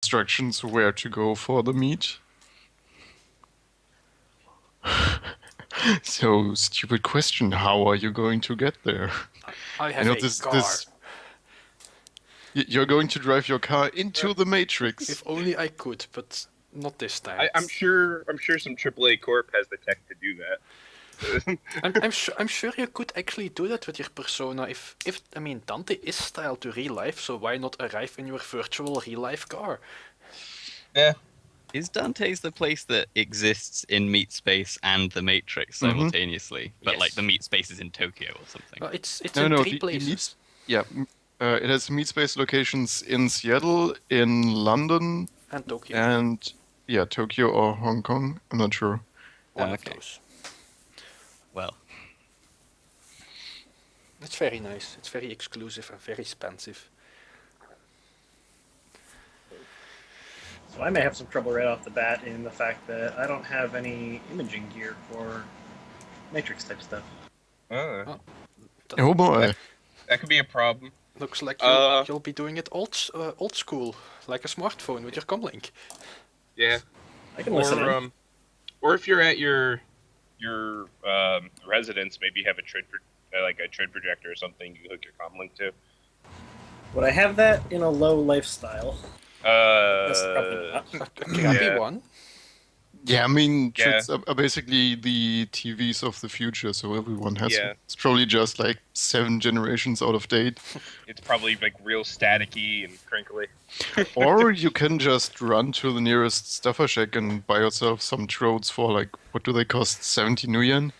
instructions where to go for the meet? So, stupid question. How are you going to get there? I I have know a car. you're going to drive your car Uh, into the If Matrix. only I could, but not this time. I'm sure some AAA corp has the tech to do that. I'm sure you could actually do that with your persona. If I mean Dante is styled to real life, so why not arrive in your virtual real life car? Yeah, Is Dante's the place that exists in Meat Space and the Matrix Mm-hmm. simultaneously? But like the Yes. Meat Space is in Tokyo or something. It's No, in no, three the places. yeah, it has meet space locations in Seattle, in London, And Tokyo. and yeah, Tokyo or Hong Kong. I'm not sure. One of Okay. those. Well, It's very nice. It's very exclusive and very expensive. So I may have some trouble right off the bat in the fact that I don't have any imaging gear for Matrix type stuff. uh, Oh boy. that could be a problem. Looks like Uh, you'll be doing it old school, like a smartphone with your comlink. Yeah, I can listen in. or if you're at your residence, maybe have a like a trade projector or something you can hook your comlink to. Would I have that in a low lifestyle? That's probably not. A crappy Yeah. one. Yeah, I mean, Yeah. tricks are basically the TVs of the future, so everyone has Yeah. it. It's probably just like 7 generations out of date. It's probably like real staticky and crinkly. Or you can just run to the nearest stuffer shack and buy yourself some trodes for like, what do they cost? 70 new yen?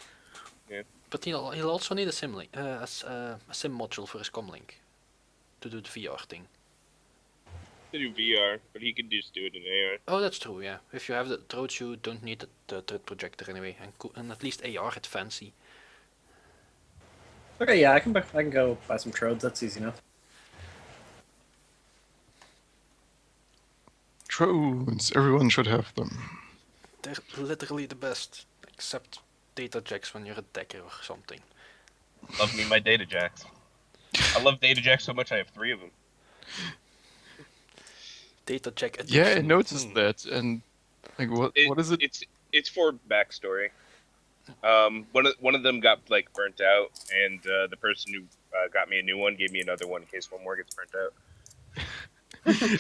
But he'll also need a sim module for his comlink to do the VR thing. To do VR, but he can just do it in AR. Oh, that's true. Yeah, if you have the Trodes, you don't need the projector anyway, and at least AR it's fancy. Okay, yeah, I can go buy some trodes. That's easy enough. Trodes, everyone should have them. They're literally the best, except data jacks when you're a decker or something. Love me my data jacks. I love data jacks so much I have 3 of them. Data jack addiction. Yeah, I noticed that, and like, what is it? It's for backstory. One of them got like burnt out, and the person who got me a new one gave me another one in case one more gets burnt out.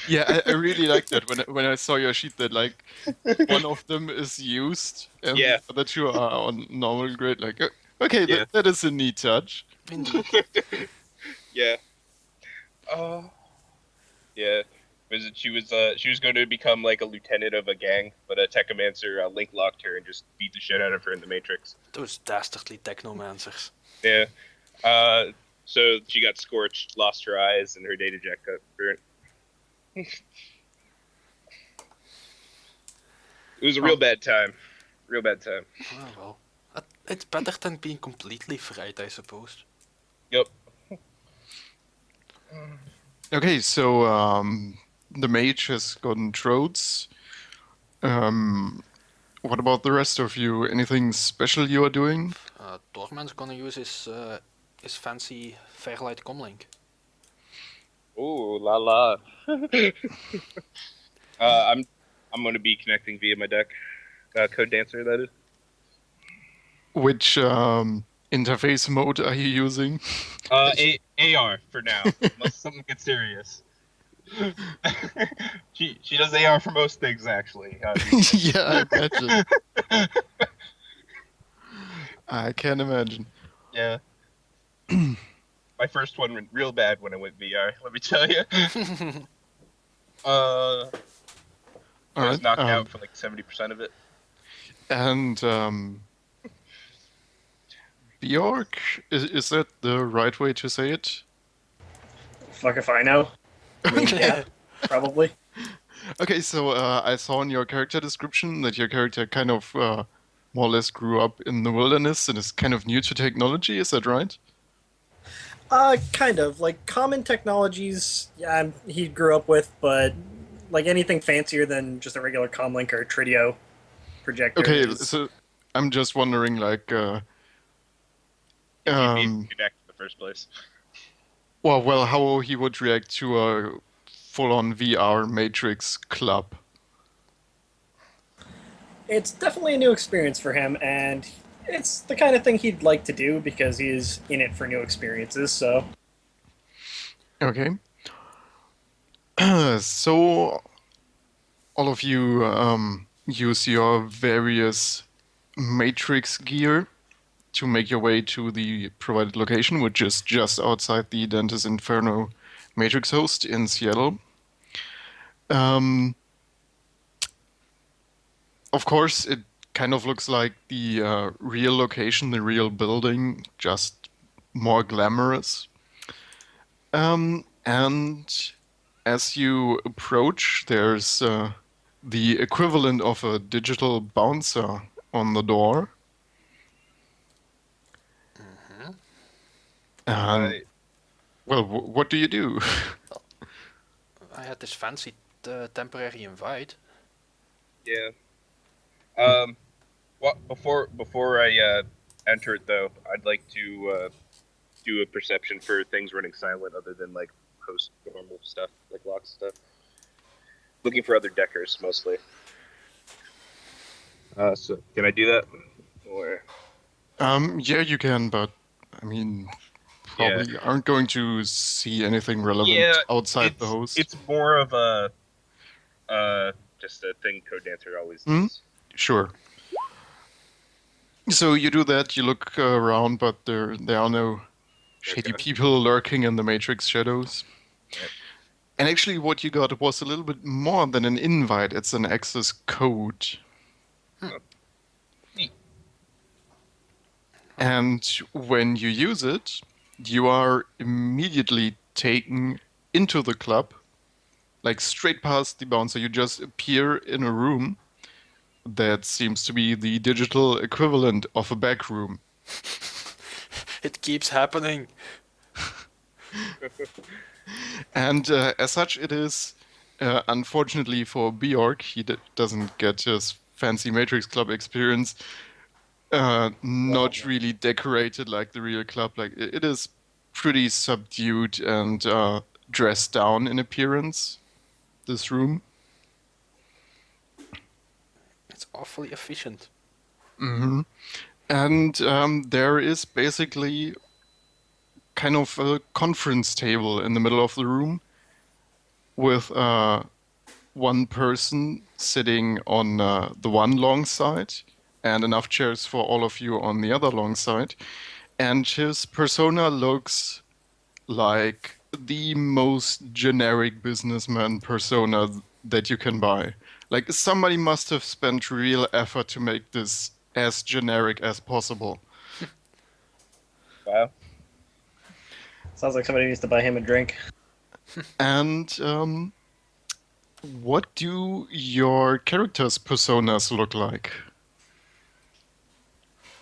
Yeah, I really like that when I saw your sheet that like one of them is used and Yeah. the other 2 are on normal grade. Like, okay, Yeah. that is a neat touch. Indeed. Yeah. Yeah. She was going to become like a lieutenant of a gang, but a Techomancer link locked her and just beat the shit out of her in the Matrix. Those dastardly technomancers. Yeah. So she got scorched, lost her eyes, and her data jack got burnt. It was a real bad time. Real bad time. Oh well. It's better than being completely fried, I suppose. Yep. Okay, so the mage has gotten trodes. What about the rest of you? Anything special you are doing? Torment's gonna use his fancy Fairlight comlink. Ooh, la la. I'm going to be connecting via my deck. Code Dancer, that is. Which interface mode are you using? AR for now, unless something gets serious. she does AR for most things, actually. Yeah, I imagine. I can imagine. Yeah. My first one went real bad when I went VR, let me tell you. I was Alright, knocked out for like 70% of it. and Bjork, is that the right way to say it? Fuck if I know. I mean, yeah, probably. Okay, so I saw in your character description that your character kind of more or less grew up in the wilderness and is kind of new to technology, is that right? Kind of. Like, common technologies, yeah, he grew up with, but, like, anything fancier than just a regular comlink or Tridio projector Okay, is... so I'm just wondering, like, You made me connect in the first place. well, how he would react to a full-on VR Matrix club. It's definitely a new experience for him, and it's the kind of thing he'd like to do because he's in it for new experiences. So Okay. So all of you use your various Matrix gear to make your way to the provided location, which is just outside the Dante's Inferno Matrix host in Seattle. Of course, it kind of looks like the real location, the real building, just more glamorous. And as you approach, there's the equivalent of a digital bouncer on the door. I- Well, what do you do? I had this fancy temporary invite. Yeah. Well, before I enter it though, I'd like to do a perception for things running silent, other than like post normal stuff, like locks stuff. Looking for other deckers mostly. So can I do that? Or Yeah, you can, but I mean, Yeah. probably aren't going to see anything relevant Yeah, outside the host. It's more of a just a thing Code Dancer always Hmm? does. Sure. So you do that, you look around, but there are no shady Okay. people lurking in the Matrix shadows. Yep. And actually, what you got was a little bit more than an invite, it's an access code. Neat. And when you use it, you are immediately taken into the club, like straight past the bouncer. You just appear in a room that seems to be the digital equivalent of a back room. It keeps happening. And as such, it is, unfortunately for Bjork, he doesn't get his fancy Matrix Club experience, not really decorated like the real club. Like it is pretty subdued and dressed down in appearance, this room. It's awfully efficient. Hmm. And there is basically kind of a conference table in the middle of the room with one person sitting on the one long side and enough chairs for all of you on the other long side. And his persona looks like the most generic businessman persona that you can buy. Like somebody must have spent real effort to make this as generic as possible. Wow. sounds like somebody needs to buy him a drink. And what do your characters' personas look like?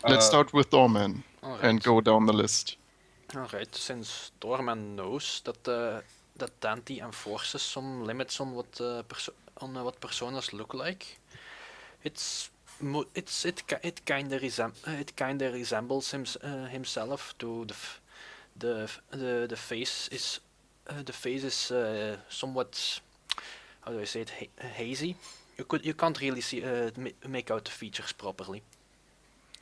Let's start with Dorman Alright. and go down the list. Alright, since Dorman knows that that Dante enforces some limits on what what personas look like, it kinda resembles himself. To the face is somewhat, how do I say it, hazy. You can't really see make out the features properly.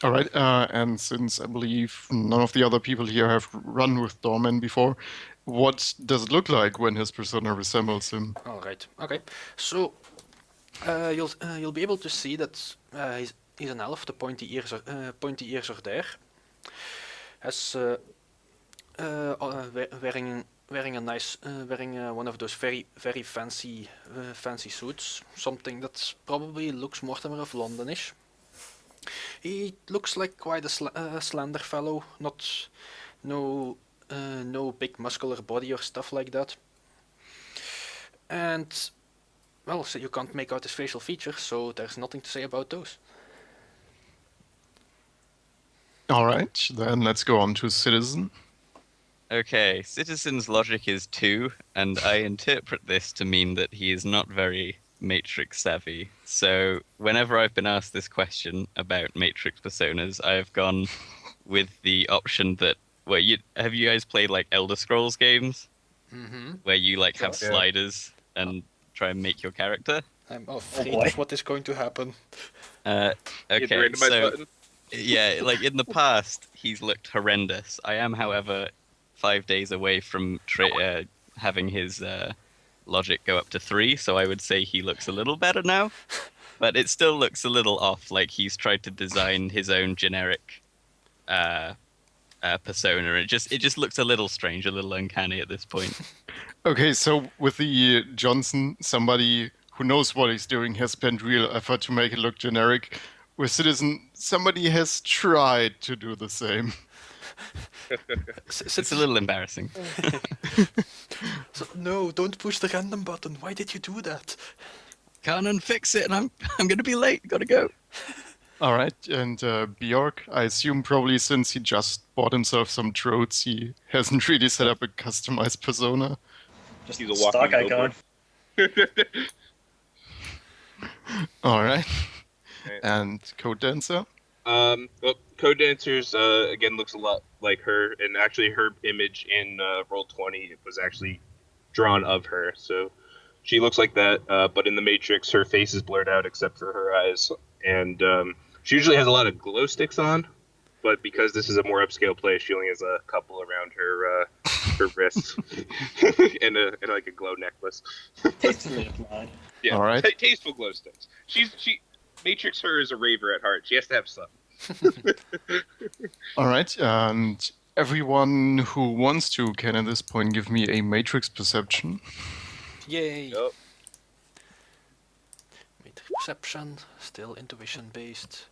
All right, and since I believe none of the other people here have run with Dorman before, what does it look like when his persona resembles him? All right. Okay. So you'll be able to see that he's an elf. The pointy ears are there. Has wearing a nice wearing one of those very fancy suits. Something that probably looks Mortimer of Londonish. He looks like quite a slender fellow. No big muscular body or stuff like that. And well, so you can't make out his facial features, so there's nothing to say about those. All right, then let's go on to Citizen. Okay, Citizen's logic is 2, and I interpret this to mean that he is not very Matrix savvy. So whenever I've been asked this question about Matrix personas, I've gone with the option that have you guys played like Elder Scrolls games Mm-hmm. where you like have Sure. sliders and try and make your character. I'm afraid boy. of what is going to happen. Hit the Okay, randomize so button. yeah, like in the past, he's looked horrendous. I am, however, 5 days away from having his logic go up to 3, so I would say he looks a little better now. But it still looks a little off, like he's tried to design his own generic persona. It just looks a little strange, a little uncanny at this point. Okay, so with the Johnson, somebody who knows what he's doing has spent real effort to make it look generic. With Citizen, somebody has tried to do the same. It's a little embarrassing. No, don't push the random button. Why did you do that? Can't unfix it, and I'm gonna be late. Gotta go. All right, and Bjork, I assume probably since he just bought himself some trots, he hasn't really set up a customized persona. Just He's a stock walking icon. billboard. All right. Right. And Code Dancer? Well, Code Dancers again looks a lot like her, and actually her image in Roll20 was actually drawn of her, so she looks like that. But in the Matrix, her face is blurred out except for her eyes, and she usually has a lot of glow sticks on. But because this is a more upscale play, she only has a couple around her wrists and like a glow necklace. Tastefully applied. Yeah, All right. Tasteful glow sticks. She Matrix her is a raver at heart. She has to have some. All right, and everyone who wants to can at this point give me a Matrix perception. Yay! Yup. Matrix perception, still intuition based.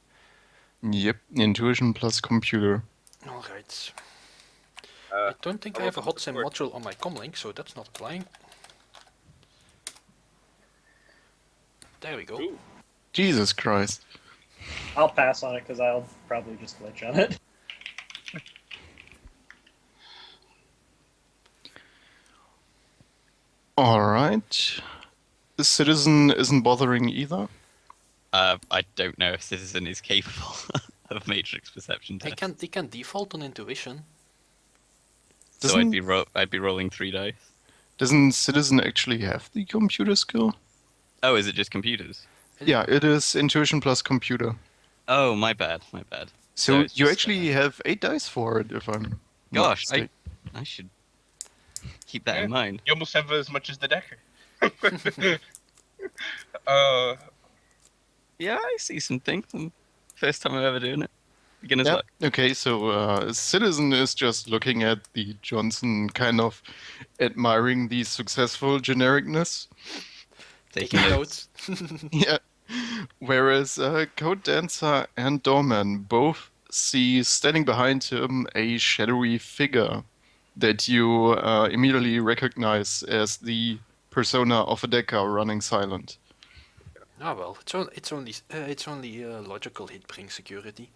Yep, intuition plus computer. Alright. Uh, I don't think I have a hot sim module on my comlink, so that's not applying. There we go. Ooh. Jesus Christ. I'll pass on it because I'll probably just glitch on it. All right. The Citizen isn't bothering either. I don't know if Citizen is capable of Matrix perception They test. can default on intuition. So Doesn't- I'd be rolling 3 dice. Doesn't Citizen actually have the computer skill? Oh, is it just computers? Yeah, it is intuition plus computer. Oh, my bad. So it's you just, actually have 8 dice for it, if I'm not Gosh, mistaken. I should keep that Yeah. in mind. You almost have as much as the Decker. Yeah, I see some things. First time I'm ever doing it. Beginner's Yeah. luck. Okay, so Citizen is just looking at the Johnson, kind of admiring the successful genericness. Taking Taking notes. notes. Yeah. Whereas Code Dancer and Doorman both see standing behind him a shadowy figure that you immediately recognize as the persona of a Decker running silent. Ah well, it's only logical he'd bring security.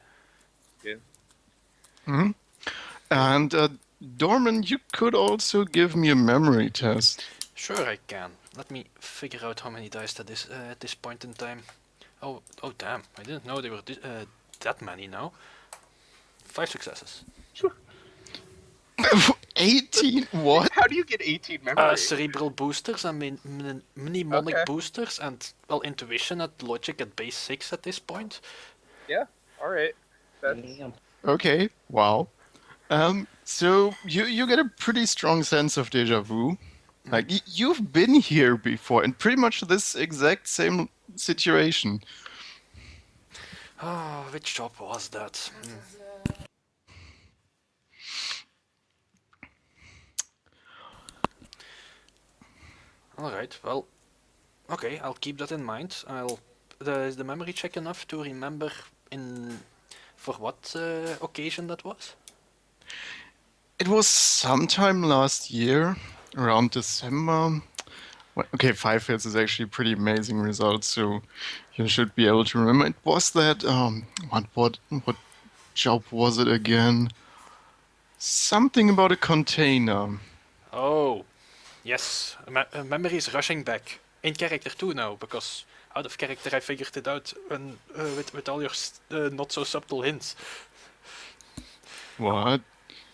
Hmm. And Dorman, you could also give me a memory test. Sure, I can. Let me figure out how many dice that is at this point in time. Oh damn! I didn't know they were that many now. 5 successes. 18? What? How do you get 18 memory? Cerebral boosters and mnemonic Okay. boosters, and well, intuition at logic at base 6 at this point. All right. That's, Damn. Okay, wow. So you get a pretty strong sense of deja vu. Like you've been here before in pretty much this exact same situation. Oh, which job was that? Alright, well, okay, I'll keep that in mind. Is the memory check enough to remember for what occasion that was? It was sometime last year, around December. Well, okay, 5 hits is actually a pretty amazing result, so you should be able to remember. It was that what job was it again? Something about a container. Oh, yes, memory is rushing back. In character too now, because out of character I figured it out with all your not so subtle hints. What?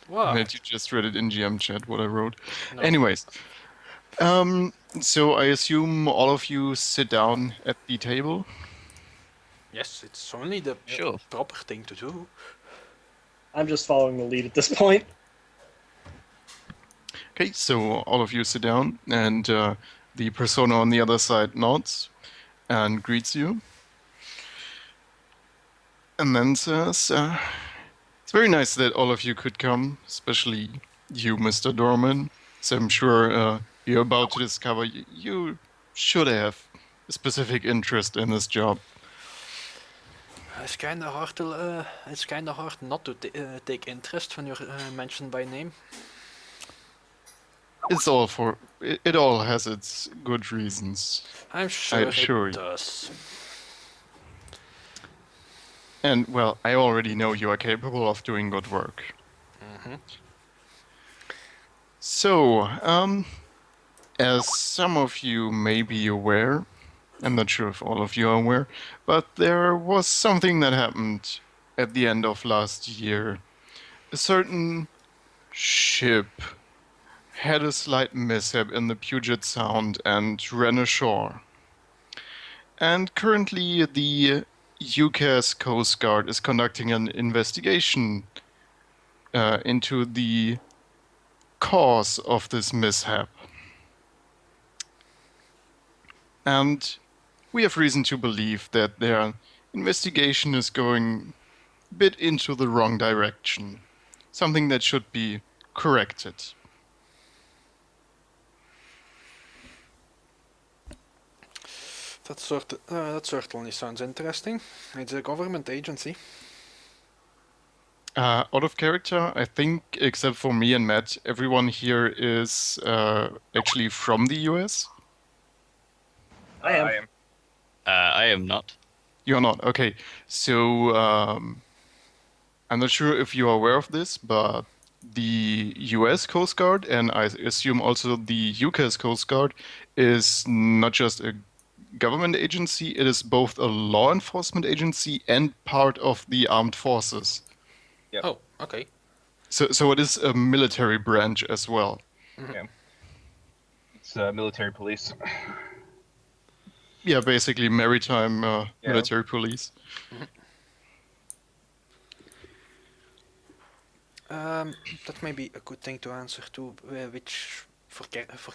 Wow. That you just read it in GM chat, what I wrote. No. Anyways, So I assume all of you sit down at the table. Yes, it's only the Sure. proper thing to do. I'm just following the lead at this point. Okay, so all of you sit down, and the persona on the other side nods and greets you, and then says, "It's very nice that all of you could come, especially you, Mr. Dorman. So I'm sure you're about to discover you should have a specific interest in this job. It's kind of hard not to take interest when you're mentioned by name. It all has its good reasons. I'm I sure assure it you. does. And well, I already know you are capable of doing good work. Mhm. So, as some of you may be aware, I'm not sure if all of you are aware, but there was something that happened at the end of last year. A certain ship had a slight mishap in the Puget Sound and ran ashore. And currently, the UK's Coast Guard is conducting an investigation into the cause of this mishap. And we have reason to believe that their investigation is going a bit into the wrong direction. Something that should be corrected. That certainly sounds interesting. It's a government agency. Out of character, I think, except for me and Matt, everyone here is actually from the US. I am. I am not. You're not. Okay. So, I'm not sure if you are aware of this, but the US Coast Guard, and I assume also the UK's Coast Guard, is not just a government agency, it is both a law enforcement agency and part of the armed forces. Yep. Oh, okay. So it is a military branch as well. It's military police. Yeah, basically maritime Yeah. military police. That may be a good thing to answer too. Which for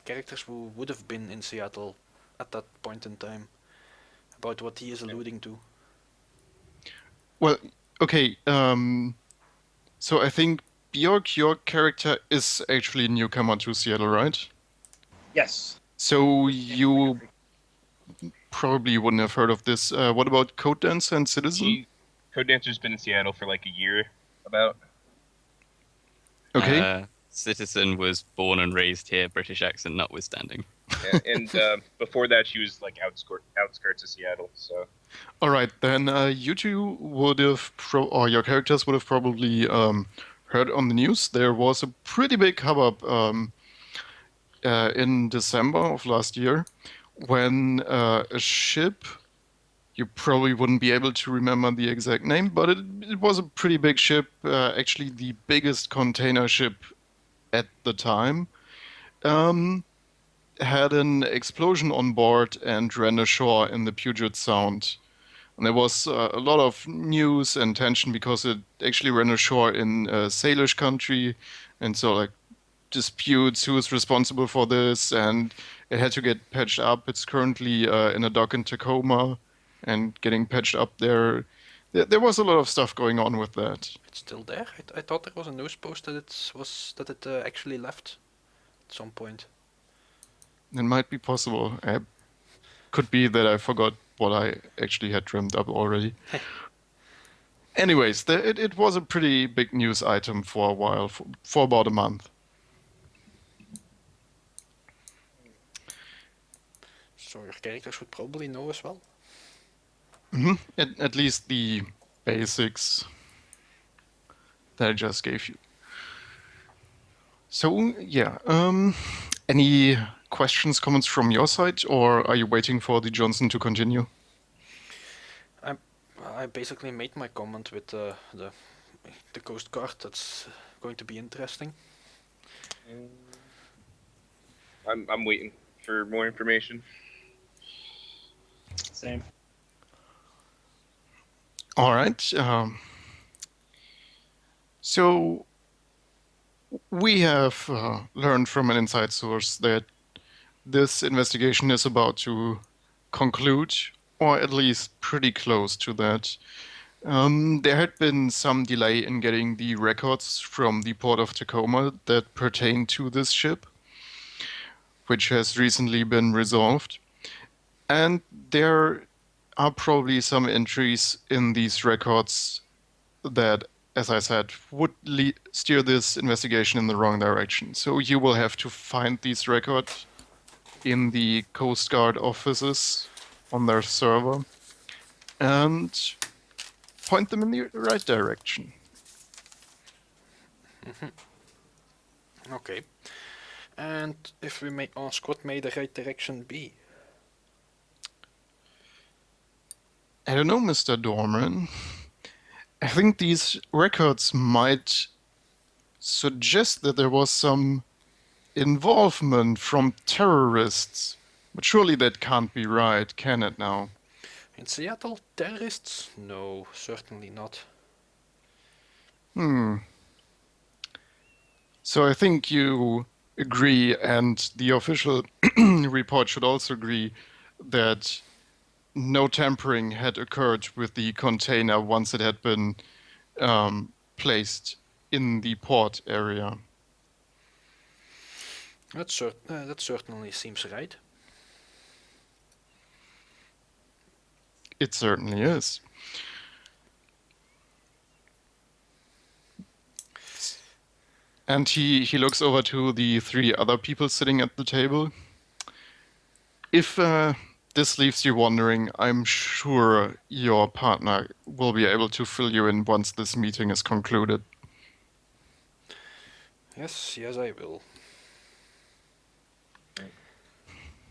characters who would have been in Seattle at that point in time, about what he is alluding to. Well, okay. So I think Bjork, your character is actually a newcomer to Seattle, right? Yes. So you probably wouldn't have heard of this. What about Code Dancer and Citizen? Code Dancer's been in Seattle for like a year, about. Okay. Citizen was born and raised here, British accent notwithstanding. Yeah, and before that, she was like outskirts of Seattle. So All right, then you two would have, or your characters would have probably heard on the news. There was a pretty big hubbub in December of last year when a ship, you probably wouldn't be able to remember the exact name, but it was a pretty big ship, actually the biggest container ship at the time, had an explosion on board and ran ashore in the Puget Sound. And there was a lot of news and tension because it actually ran ashore in Salish country, and so like disputes who is responsible for this, and it had to get patched up. It's currently in a dock in Tacoma and getting patched up there. There was a lot of stuff going on with that. It's still there. I thought there was a news post that it actually left at some point. It might be possible. Could be that I forgot what I actually had dreamt up already. Anyways, it was a pretty big news item for a while, for about a month. So your characters would probably know as well. At least the basics that I just gave you. So, yeah. Any questions, comments from your side, or are you waiting for the Johnson to continue? I basically made my comment with the Coast Guard. That's going to be interesting. I'm waiting for more information. Same. All right. So we have learned from an inside source that this investigation is about to conclude, or at least pretty close to that. There had been some delay in getting the records from the port of Tacoma that pertain to this ship, which has recently been resolved. And there are probably some entries in these records that, as I said, would steer this investigation in the wrong direction. So you will have to find these records in the Coast Guard offices on their server and point them in the right direction. Okay. And if we may ask, what may the right direction be? I don't know, Mr. Dorman. I think these records might suggest that there was some involvement from terrorists. But surely that can't be right, can it now? In Seattle, terrorists? No, certainly not. So I think you agree, and the official report should also agree, that no tampering had occurred with the container once it had been placed in the port area. That certainly seems right. It certainly is. And he looks over to the three other people sitting at the table. If this leaves you wondering, I'm sure your partner will be able to fill you in once this meeting is concluded. Yes, I will.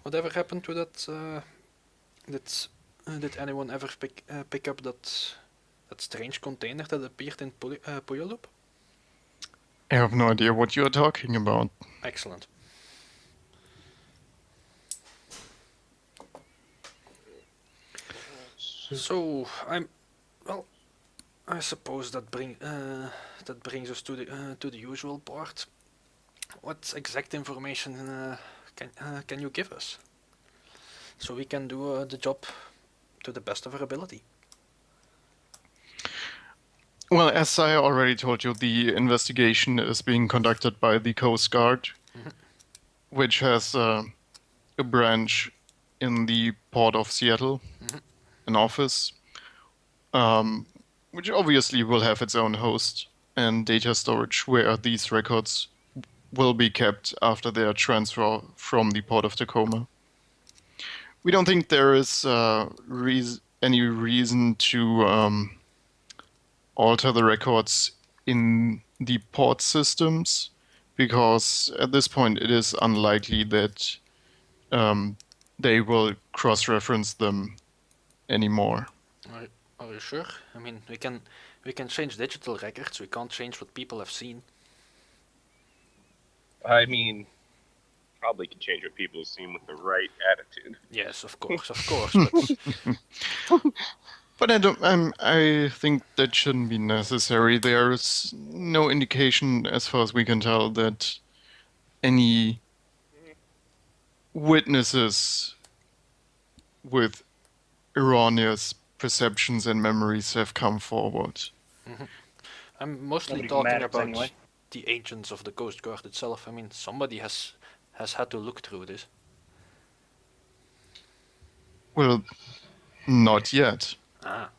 Whatever happened to that? Did anyone ever pick up that strange container that appeared in Puyallup? I have no idea what you are talking about. Excellent. So I suppose that brings us to the usual part. What exact information can you give us, so we can do the job to the best of our ability? Well, as I already told you, the investigation is being conducted by the Coast Guard, which has a branch in the port of Seattle, an office, which obviously will have its own host and data storage where these records will be kept after their transfer from the port of Tacoma. We don't think there is any reason to alter the records in the port systems, because at this point it is unlikely that they will cross-reference them anymore. Are you sure? I mean, we can change digital records. We can't change what people have seen. I mean, probably can change what people have seen with the right attitude. Yes, of course. But But I think that shouldn't be necessary. There's no indication, as far as we can tell, that any witnesses with erroneous perceptions and memories have come forward. I'm mostly Nobody talking matters about anyway. the agents of the Coast Guard itself. I mean, somebody has had to look through this. Well, not yet. Ah,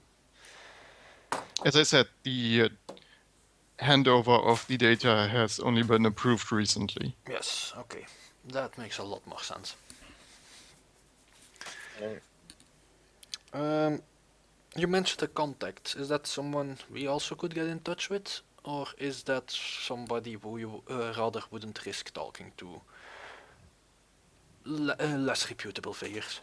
As I said, the handover of the data has only been approved recently. yes, okay. That makes a lot more sense. You mentioned a contact. Is that someone we also could get in touch with? Or is that somebody who you rather wouldn't risk talking to? Less reputable figures.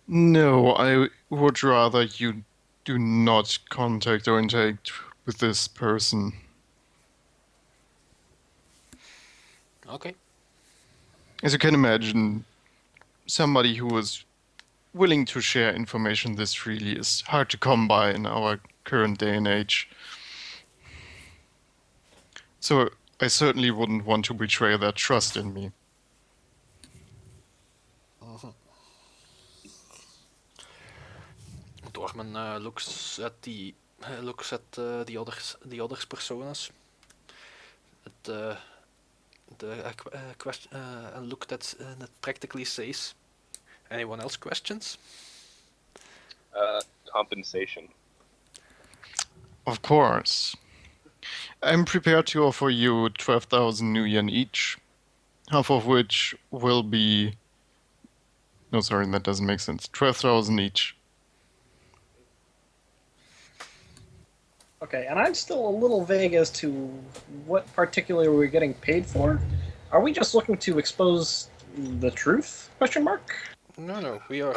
No, I would rather you do not contact or interact with this person. Okay. As you can imagine, somebody who is willing to share information this freely is hard to come by in our current day and age. So I certainly wouldn't want to betray their trust in me. Dorman looks at the others personas. Question and looked at and it practically says, "Anyone else questions?" Compensation. Of course. I'm prepared to offer you 12,000 new yen each, half of which will be... No, sorry, that doesn't make sense. 12,000 each. Okay, and I'm still a little vague as to what particularly we're getting paid for. Are we just looking to expose the truth? Question mark. No, we are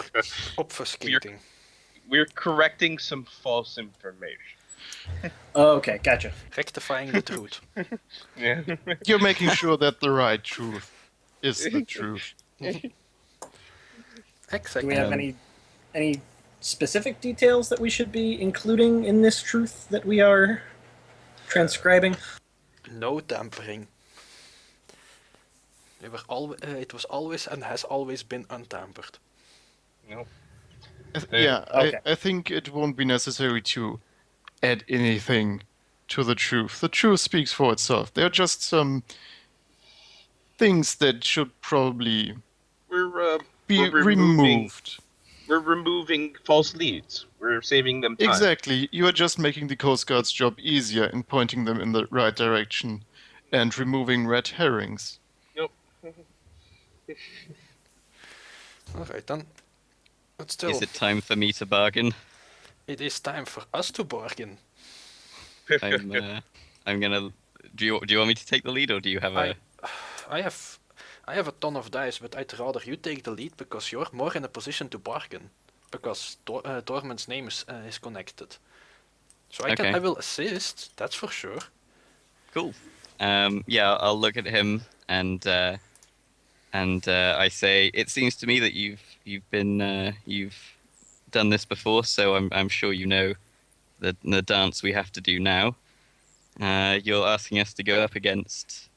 obfuscating. We're correcting some false information. Oh, okay, gotcha. Rectifying the truth. Yeah. You're making sure that the right truth is the truth. Exactly. Do we have any specific details that we should be including in this truth that we are transcribing? No tampering. It was always and has always been untampered. No. Yeah, Okay. I think it won't be necessary to add anything to the truth. The truth speaks for itself. There are just some things that should probably be we're removing- removed. We're removing false leads. We're saving them time. Exactly. You are just making the Coast Guard's job easier and pointing them in the right direction and removing red herrings. Nope. Alright then. But still, Is it time for me to bargain? it is time for us to bargain. I'm gonna. Do you want me to take the lead, or do you have a? I have a ton of dice, but I'd rather you take the lead because you're more in a position to bargain. Because Dorman's name is connected. So Okay. I will assist, that's for sure. Cool. Yeah, I'll look at him and I say, it seems to me that you've done this before, so I'm sure you know the dance we have to do now. You're asking us to go up against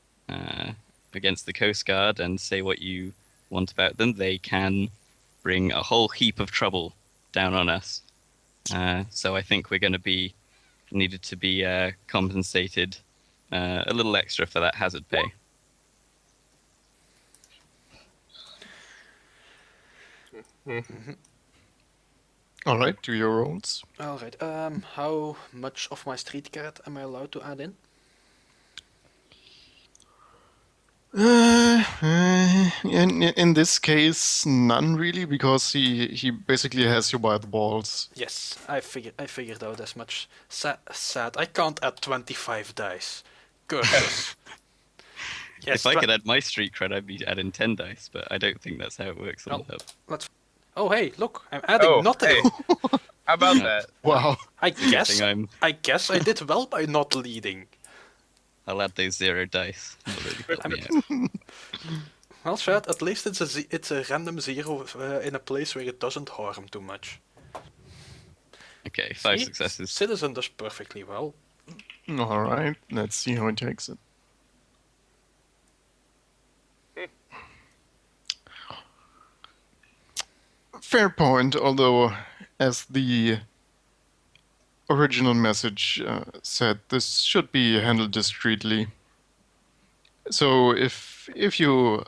the Coast Guard and say what you want about them. They can bring a whole heap of trouble down on us. So I think we're going to be needed to be compensated a little extra for that hazard pay. All right, do your rolls. Alright, how much of my street cred am I allowed to add in? In this case, none really, because he basically has you by the balls. Yes, I figured out as much. Sad, I can't add 25 dice. Curses. Yes, If I could add my street cred, I'd be adding 10 dice, but I don't think that's how it works on the hub. let's. Oh hey, look, I'm adding nothing. Hey. How about that? Wow. I guess I'm- I guess I did well by not leading. I'll add those 0 dice. That'll really help me out. Well, Shad, at least it's a random zero in a place where it doesn't harm too much. Okay, 5 See? successes. Citizen does perfectly well. All right, let's see how he takes it. Fair point, although, as the original message said, this should be handled discreetly. So if you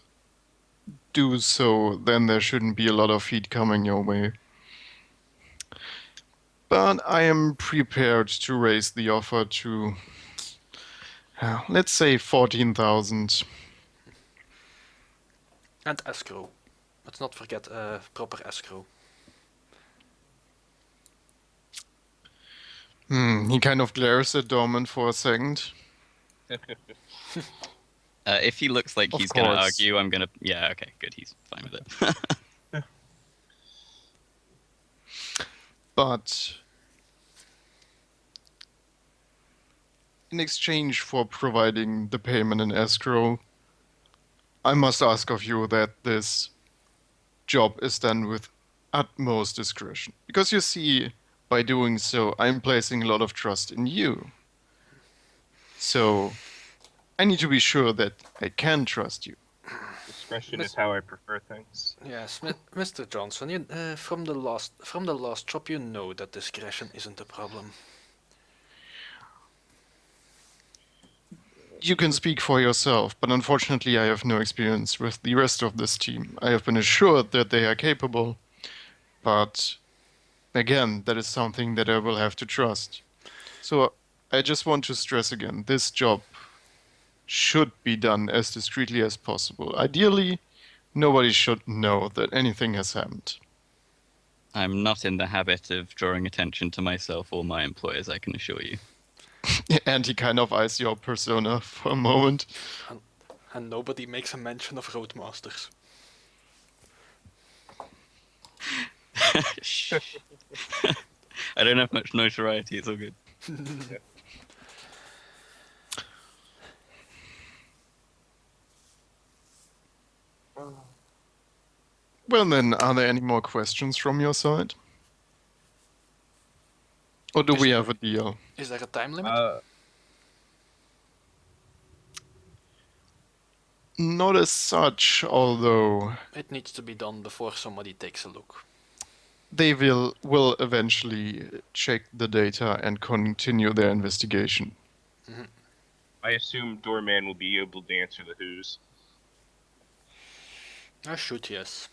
do so, then there shouldn't be a lot of heat coming your way. But I am prepared to raise the offer to, let's say, 14,000. And escrow. Let's not forget proper escrow. He kind of glares at Dorman for a second. If he looks like Of he's going to course. argue, I'm going to... Yeah, okay, good. He's fine with it. But in exchange for providing the payment in escrow, I must ask of you that this job is done with utmost discretion. Because you see, by doing so, I'm placing a lot of trust in you. So I need to be sure that I can trust you. Discretion Miss- is how I prefer things. Yes, Mr. Johnson, from the last job, you know that discretion isn't a problem. You can speak for yourself, but unfortunately, I have no experience with the rest of this team. I have been assured that they are capable, but again, that is something that I will have to trust. So I just want to stress again, this job should be done as discreetly as possible. Ideally, nobody should know that anything has happened. I'm not in the habit of drawing attention to myself or my employers, I can assure you. And he kind of eyes your persona for a moment. And nobody makes a mention of Roadmasters. Shh. I don't have much notoriety, it's all good. Well then, are there any more questions from your side? Or do we have a deal? Is there a time limit? Not as such, although It needs to be done before somebody takes a look. they will eventually check the data and continue their investigation. I assume Doorman will be able to answer the who's. I should, yes.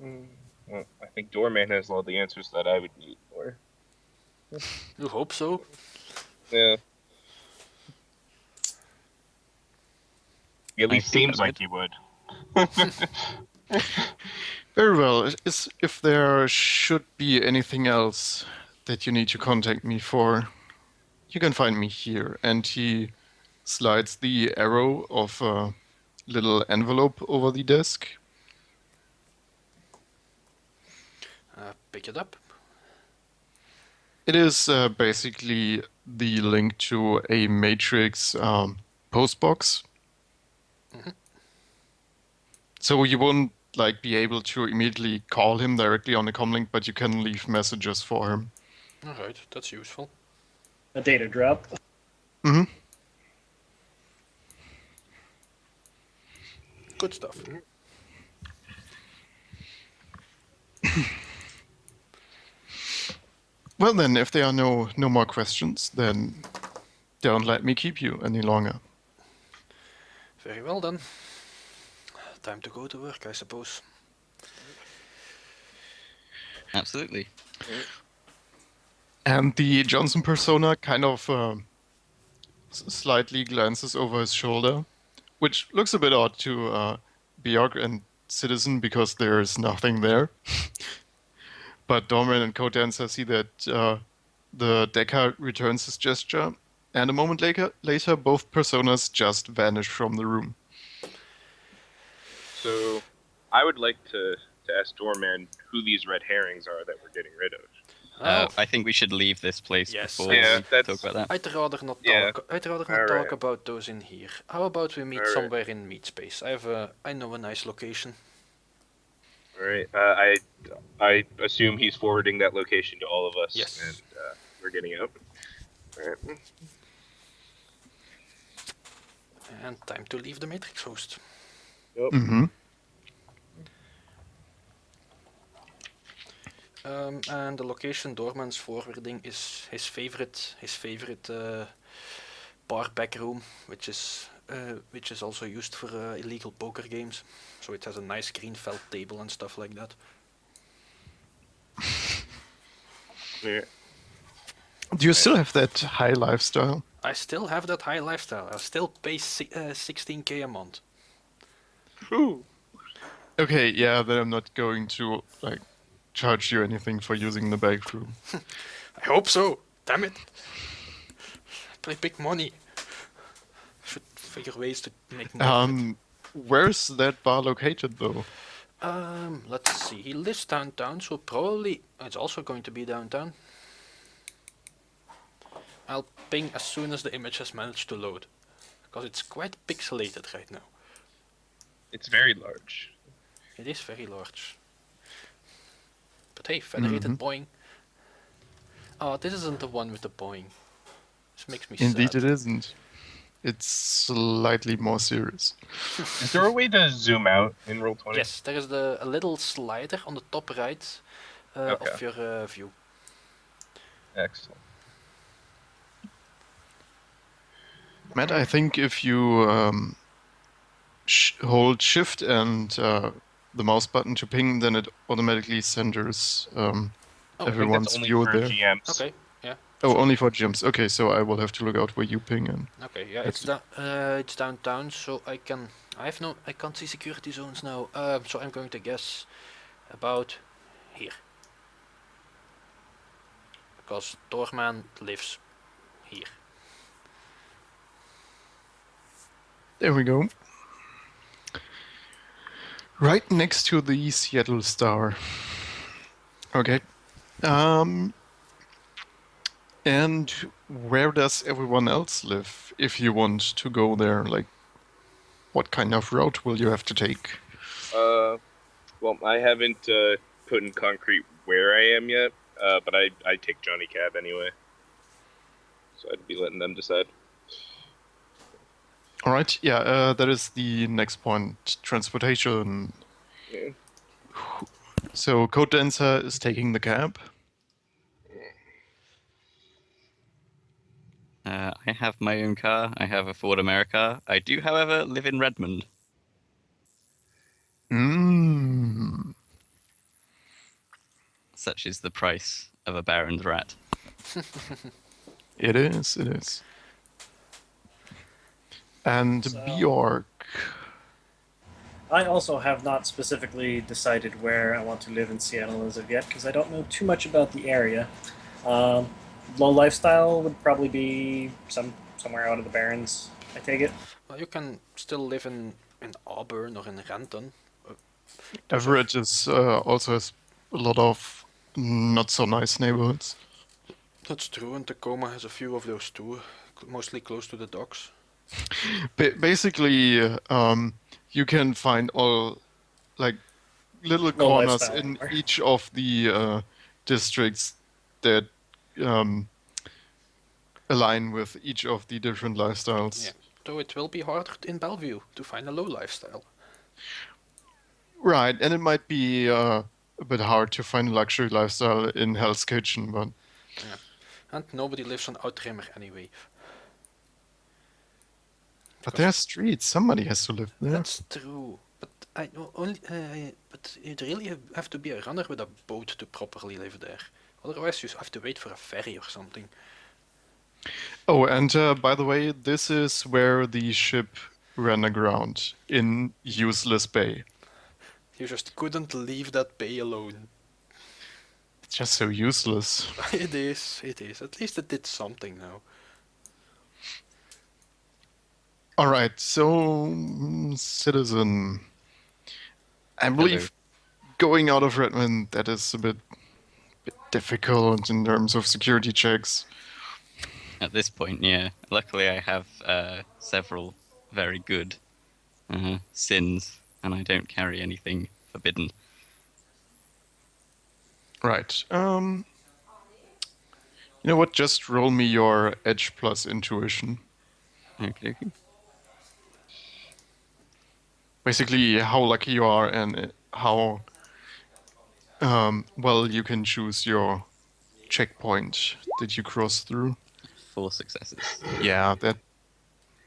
Well, I think Doorman has all the answers that I would need for. You hope so. Yeah. He at I least think seems I like he would. Very well. If there should be anything else that you need to contact me for, you can find me here. And he slides the arrow of a little envelope over the desk. Pick it up. It is basically the link to a Matrix postbox. So you won't be able to immediately call him directly on the comlink, but you can leave messages for him. Alright, that's useful. A data drop. Hmm. Good stuff. Well then, if there are no more questions, then don't let me keep you any longer. Very well then. Time to go to work, I suppose. Absolutely. And the Johnson persona kind of slightly glances over his shoulder, which looks a bit odd to Bjork and Citizen because there is nothing there. But Dorman and Codancer see that the Deca returns his gesture, and a moment later both personas just vanish from the room. So, I would like to ask Doorman who these red herrings are that we're getting rid of. I think we should leave this place Yes, before yeah, we that's- talk about that. I'd rather not Yeah. talk. I'd rather not Alright. talk about those in here. How about we meet Alright. somewhere in meat space? I know a nice location. All right. I assume he's forwarding that location to all of us. Yes. And we're getting out. All right. And time to leave the Matrix host. Mm-hmm. And the location Doorman's forwarding is his favorite bar back room, which is also used for illegal poker games. So it has a nice green felt table and stuff like that. Yeah. Do you still have that high lifestyle? I still have that high lifestyle. I still pay 16k a month. Okay, yeah, then I'm not going to charge you anything for using the back room. I hope so. Damn it. Play big money. Should figure ways to make more. of it. Where's that bar located though? Let's see. He lives downtown, so probably it's also going to be downtown. I'll ping as soon as the image has managed to load, because it's quite pixelated right now. It's very large. It is very large. But hey, federated Boeing. Oh, this isn't the one with the Boeing. This makes me Indeed, sad. it isn't. It's slightly more serious. Is there a way to zoom out in Roll20? Yes, there is a little slider on the top right of Okay. your view. Excellent. Matt, I think if you hold Shift and the mouse button to ping, then it automatically centers Oh, I think everyone's that's only view for there. GMs. okay, yeah. Oh, only for gyms. Okay, so I will have to look out where you ping in. Okay, yeah, it's downtown, so I can't see security zones now. So I'm going to guess about here, because Doorman lives here. There we go. Right next to the Seattle Star. Okay. And where does everyone else live if you want to go there? Like, what kind of route will you have to take? Well, I haven't put in concrete where I am yet, but I take Johnny Cab anyway. So I'd be letting them decide. All right, yeah, that is the next point, transportation. Yeah. So Code Dancer is taking the cab. I have my own car. I have a Ford America. I do, however, live in Redmond. Mm. Such is the price of a Baron's rat. It is, it is. And So- Bjork. I also have not specifically decided where I want to live in Seattle as of yet because I don't know too much about the area. Low lifestyle would probably be somewhere out of the Barrens. I take it. Well, you can still live in Auburn or in Renton. Everett is also has a lot of not so nice neighborhoods. That's true, and Tacoma has a few of those too, mostly close to the docks. Basically, you can find all like little No corners lifestyle in anymore. each of the districts that align with each of the different lifestyles. Yeah. Though it will be harder in Bellevue to find a low lifestyle. Right, and it might be a bit hard to find a luxury lifestyle in Hell's Kitchen, but And nobody lives on Outrimmer anyway. there's streets. Somebody has to live there. That's true. But but you really have to be a runner with a boat to properly live there. Otherwise, you have to wait for a ferry or something. Oh, and by the way, this is where the ship ran aground in Useless Bay. You just couldn't leave that bay alone. It's just so useless. It is. At least it did something now. All right, so Citizen, I believe going out of Redmond, that is a bit difficult in terms of security checks. At this point, yeah. Luckily, I have several very good sins, and I don't carry anything forbidden. Right. You know what? Just roll me your edge plus intuition. Okay. Basically, how lucky you are and how well you can choose your checkpoint that you cross through. 4 successes. Yeah, that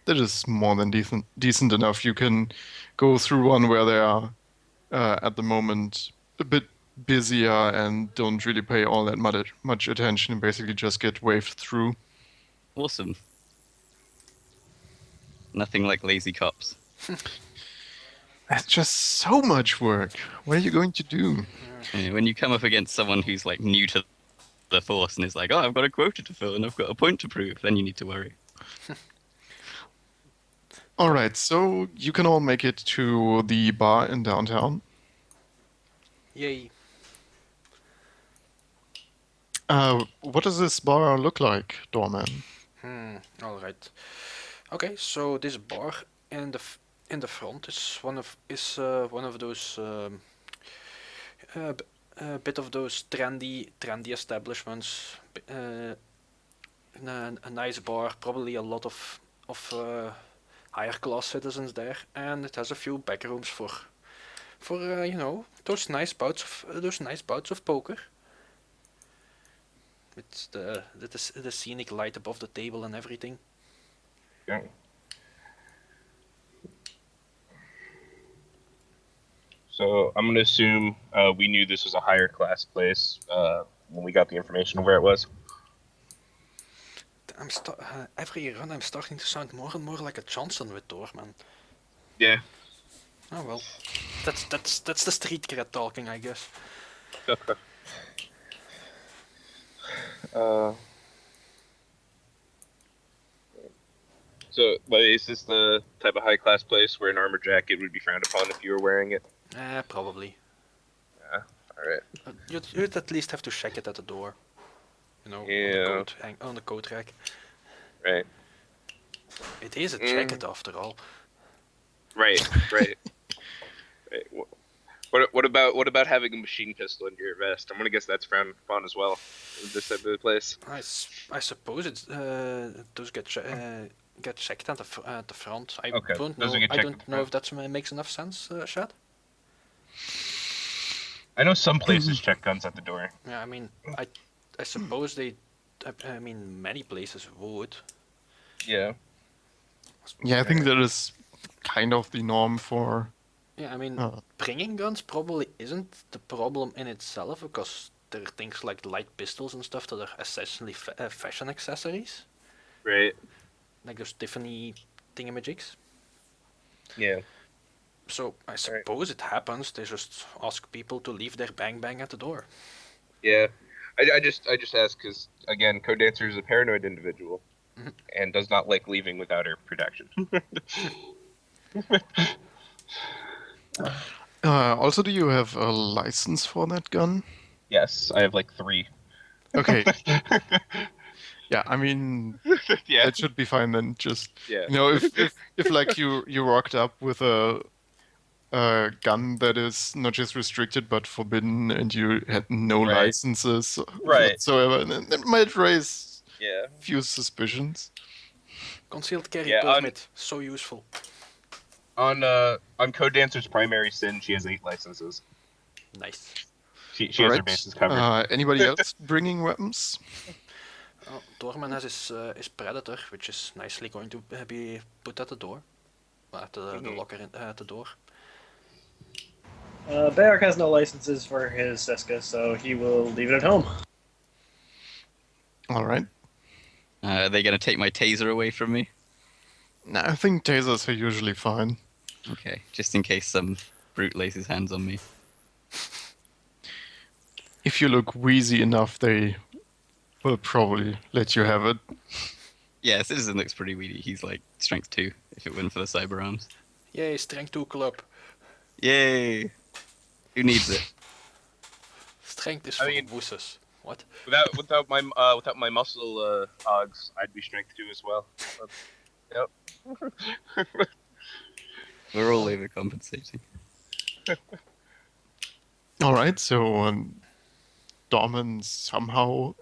is more than decent enough. You can go through one where they are at the moment a bit busier and don't really pay all that much attention and basically just get waved through. Awesome. Nothing like lazy cops. That's just so much work. What are you going to do? When you come up against someone who's like new to the force and is like, oh, I've got a quota to fill and I've got a point to prove, then you need to worry. All right, so you can all make it to the bar in downtown. Yay. What does this bar look like, Doorman? All right. Okay, so this bar in the front is one of those bit of those trendy establishments. A nice bar, probably a lot of higher class citizens there, and it has a few back rooms for those nice bouts of poker. With the scenic light above the table and everything. Okay. So I'm gonna assume we knew this was a higher class place when we got the information of where it was. Every run I'm starting to sound more and more like a Johnson with Doorman. Yeah. Oh well, that's the street cred talking, I guess. So, but is this the type of high class place where an armor jacket would be frowned upon if you were wearing it? Probably. All right. You'd at least have to check it at the door. Yeah. On the coat rack. Right. It is a jacket after all. Right. Right. What about having a machine pistol in your vest? I'm gonna guess that's frowned upon as well. In this type of place. I suppose it's those get checked at the front. I Okay, don't those know. get I checked don't at the know if front. that makes enough sense, Shad. I know some places check guns at the door. Yeah, I mean, I suppose they. I mean, many places would. Yeah. Yeah, I think that is kind of the norm for. Yeah, I mean, Uh, bringing guns probably isn't the problem in itself because there are things like light pistols and stuff that are essentially fashion accessories, Right. like those Tiffany thingamajigs. Yeah. So I suppose it happens. They just ask people to leave their bang bang at the door. Yeah. I just ask because again, Code Dancer is a paranoid individual Mhm. and does not like leaving without her protection. also, do you have a license for that gun? Yes, I have like 3. Okay. Yeah, I mean Yeah. that should be fine then. Just Yeah. if like you rocked up with a gun that is not just restricted but forbidden, and you had no Right. licenses Right. whatsoever, then that might raise Yeah. a few suspicions. Concealed carry Yeah, permit, so useful. On Code Dancer's primary sin, she has 8 licenses. Nice. She has her Alright. bases covered. Anybody else bringing weapons? Doorman has his Predator, which is nicely going to be put at the door, at the locker at the door. Bayark has no licenses for his Seska, so he will leave it at home. All right. Are they going to take my taser away from me? Nah, I think tasers are usually fine. Okay, just in case some brute lays his hands on me. If you look wheezy enough, they will probably let you have it. Yeah, Citizen looks pretty weedy. He's like strength 2 if it weren't for the cyber arms. Yay, strength 2 club. Yay! Who needs it? Strength is I for mean- wusses. What? Without my muscle hogs, I'd be strength 2 as well. Yep. We're all overcompensating. All right, so Dorman somehow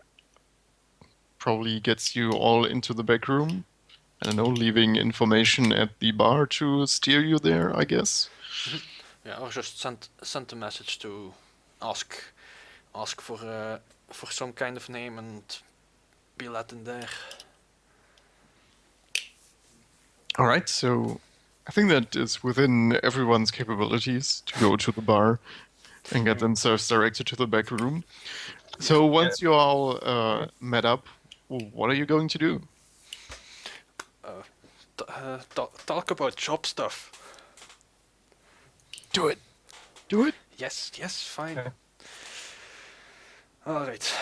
probably gets you all into the back room. I don't know, leaving information at the bar to steer you there, I guess. Yeah, or just sent a message to ask for some kind of name and be let in there. All right, so I think that is within everyone's capabilities to go to the bar and get themselves directed to the back room. So once you're all met up, what are you going to do? Talk about job stuff. Do it. Do it. Yes, fine. Alright.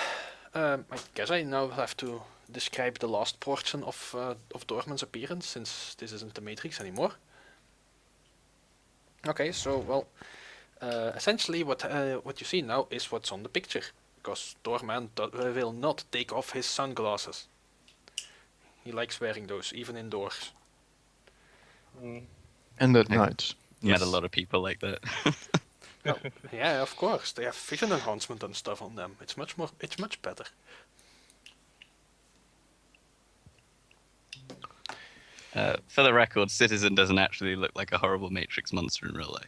I guess I now have to describe the last portion of Dorman's appearance, since this isn't the Matrix anymore. Okay, so, well, essentially what you see now is what's on the picture, because Dorman will not take off his sunglasses. He likes wearing those, even indoors. And at I- night. Met a Yes. lot of people like that. Well, yeah, of course. They have vision enhancement and stuff on them. It's much better. For the record, Citizen doesn't actually look like a horrible Matrix monster in real life.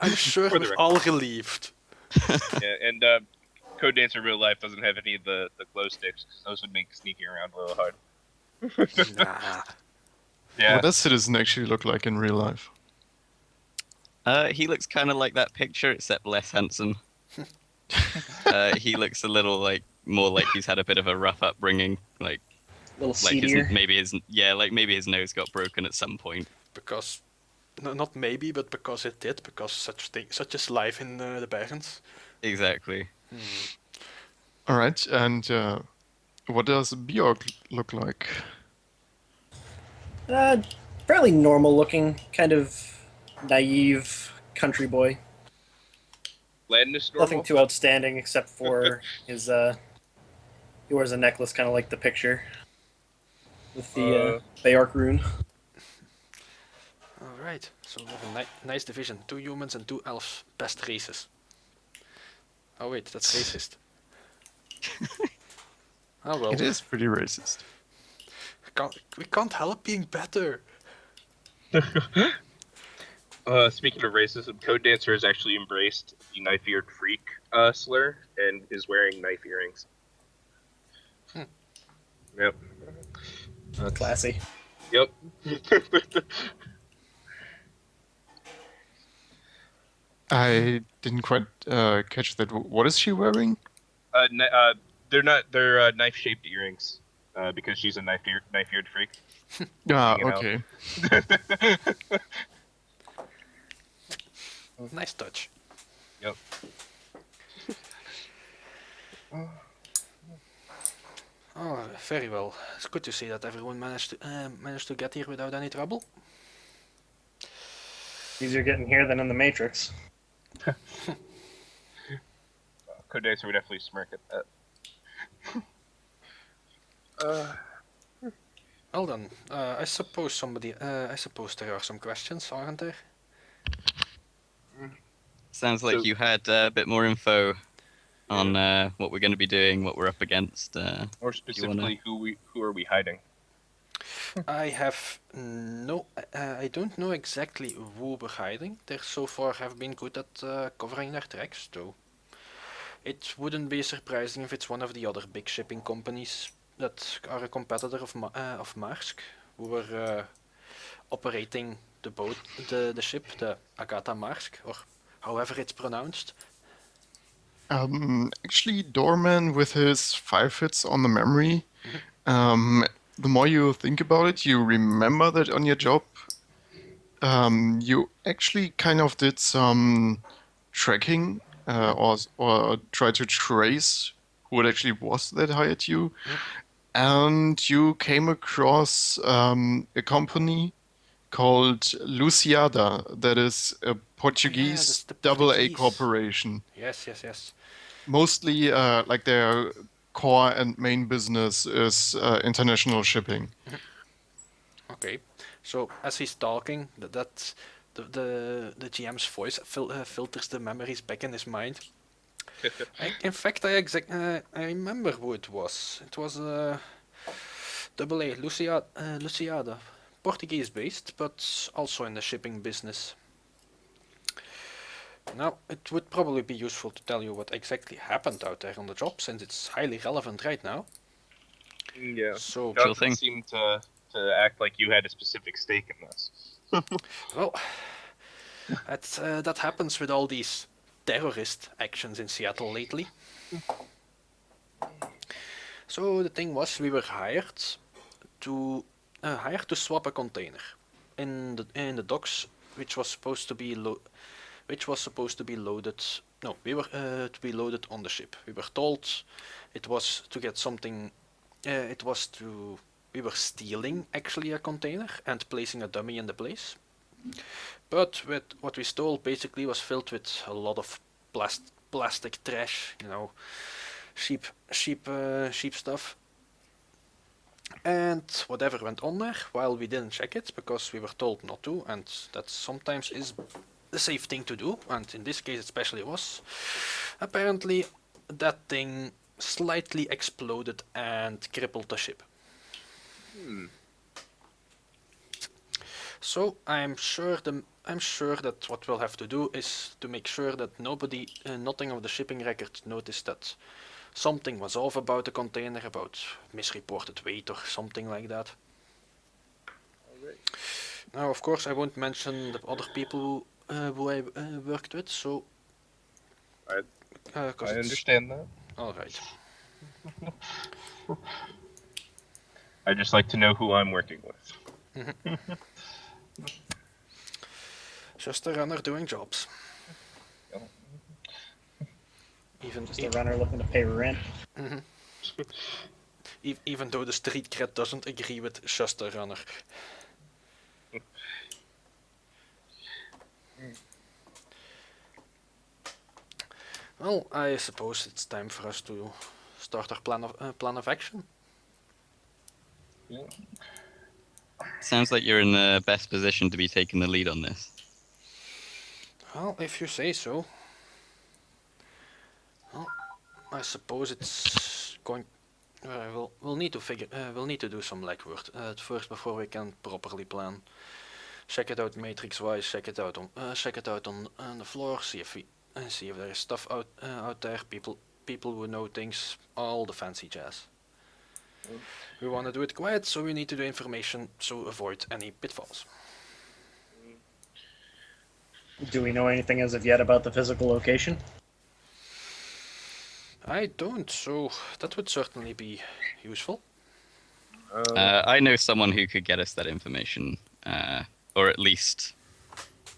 I'm sure For the we're record. all relieved. Yeah, and Code Dancer in real life doesn't have any of the glow sticks. Those would make sneaking around a little hard. Nah. Yeah. What does Citizen actually look like in real life? He looks kind of like that picture, except less handsome. He looks a little more like he's had a bit of a rough upbringing, A little like seedier. maybe his nose got broken at some point. Because, no, not maybe, but because it did. Because such is life in the Barrens. Exactly. All right, and what does Bjork look like? Fairly normal looking, kind of naive country boy. Gladness normal. Nothing too outstanding except for his. He wears a necklace, kind of like the picture, with the Bayark rune. Alright, so we have a nice division. 2 humans and 2 elves. Best races. Oh wait, that's racist. Oh well, It is pretty racist. we can't help being better. Speaking of racism, Code Dancer has actually embraced the knife-eared freak slur and is wearing knife earrings. Yep. Classy. Yep. I didn't quite catch that. What is she wearing? They're not. They're knife-shaped earrings because she's a knife-eared freak. Ah, You know. okay. Nice touch. Yep. Oh, very well. It's good to see that everyone managed to get here without any trouble. Easier getting here than in the Matrix. Code Dancer would definitely smirk at that. Well then, I suppose there are some questions, aren't there? Sounds like So- you had a bit more info on what we're going to be doing, what we're up against. More specifically, who are we hiding? I have no. I don't know exactly who we're hiding. They so far have been good at covering their tracks, though. It wouldn't be surprising if it's one of the other big shipping companies that are a competitor of Maersk, who were operating the ship, the Agatha Maersk, or however it's pronounced. Actually, Doorman with his 5 hits on the memory. The more you think about it, you remember that on your job, you actually kind of did some tracking or try to trace who it actually was that hired you, and you came across a company called Luciada, that is a Portuguese that's the double A Portuguese. corporation. Yes. Mostly, like their core and main business is international shipping. Okay. So as he's talking, the GM's voice filters the memories back in his mind. In fact, I remember who it was. It was double A Luciada, Portuguese based, but also in the shipping business. Now, it would probably be useful to tell you what exactly happened out there on the job, since it's highly relevant right now. Yeah. So, Sure Johnson thing. seemed to act like you had a specific stake in this. well, that happens with all these terrorist actions in Seattle lately. So the thing was, we were hired to swap a container in the docks, which was supposed to be loaded. No, we were to be loaded on the ship. We were told it was to get something. We were stealing actually a container and placing a dummy in the place. But what we stole basically was filled with a lot of plastic trash, cheap stuff. And whatever went on there, while we didn't check it because we were told not to, and that sometimes is the safe thing to do, and in this case especially was, apparently that thing slightly exploded and crippled the ship. So I'm sure that what we'll have to do is to make sure that nothing of the shipping records noticed that something was off about the container, about misreported weight or something like that. Now, of course, I won't mention the other people who I worked with, so... I understand that. Alright. I just like to know who I'm working with. Just a runner doing jobs. Even Just a runner looking to pay rent. even though the street cred doesn't agree with just a runner. Well, I suppose it's time for us to start our plan of action. Sounds like you're in the best position to be taking the lead on this. Well, if you say so. Well, I suppose it's going. We'll need to do some legwork at first before we can properly plan. Check it out matrix-wise. Check it out on the floor. See if there is stuff out there. People who know things. All the fancy jazz. We want to do it quiet, so we need to do information so avoid any pitfalls. Do we know anything as of yet about the physical location? I don't, so that would certainly be useful. I know someone who could get us that information, or at least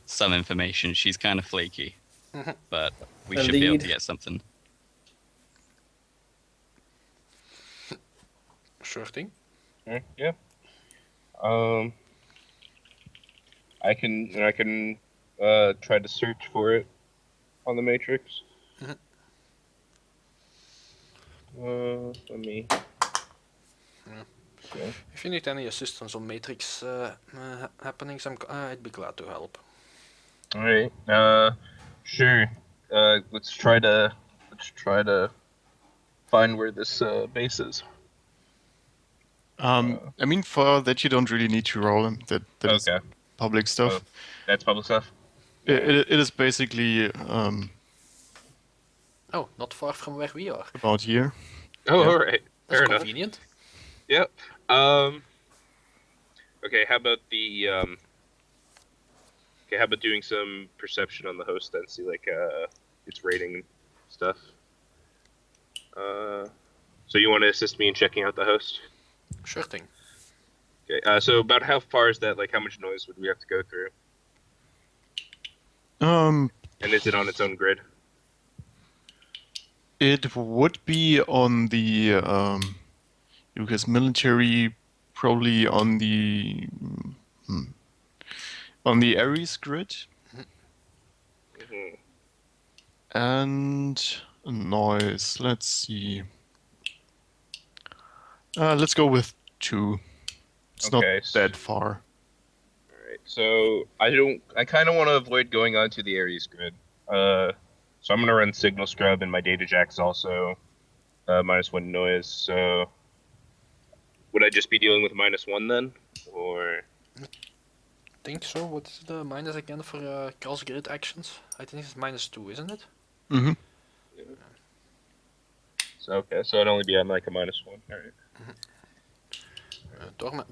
some information. She's kind of flaky, but we A should be able lead? to get something. Sure thing. Yeah. I can try to search for it on the Matrix. Let me. Yeah. If you need any assistance on Matrix happenings, I'd be glad to help. All right. Sure. Let's try to find where this base is. I mean, for that you don't really need to roll them. That is Okay. public stuff. Oh, that's public stuff. It is basically Oh, not far from where we are. about here. Oh, Yeah. all right. That's Fair enough. convenient. Yep. Okay. How about the Okay. How about doing some perception on the host then? See like its rating and stuff. So you want to assist me in checking out the host? Sure thing. Okay. So about how far is that? Like, how much noise would we have to go through? And is it on its own grid? It would be on the US military, probably on the Ares grid, Mm-hmm. and noise. Let's see. Let's go with 2. It's Okay, not that far. Alright, so I kind of want to avoid going onto the Ares grid. So I'm going to run Signal Scrub, and my data jack is also -1 noise, so would I just be dealing with -1 then? Or... Think so. What is the minus again for cross grid actions? I think it's -2, isn't it? Mm-hmm. So, okay, so it'd only be on like a -1. Alright.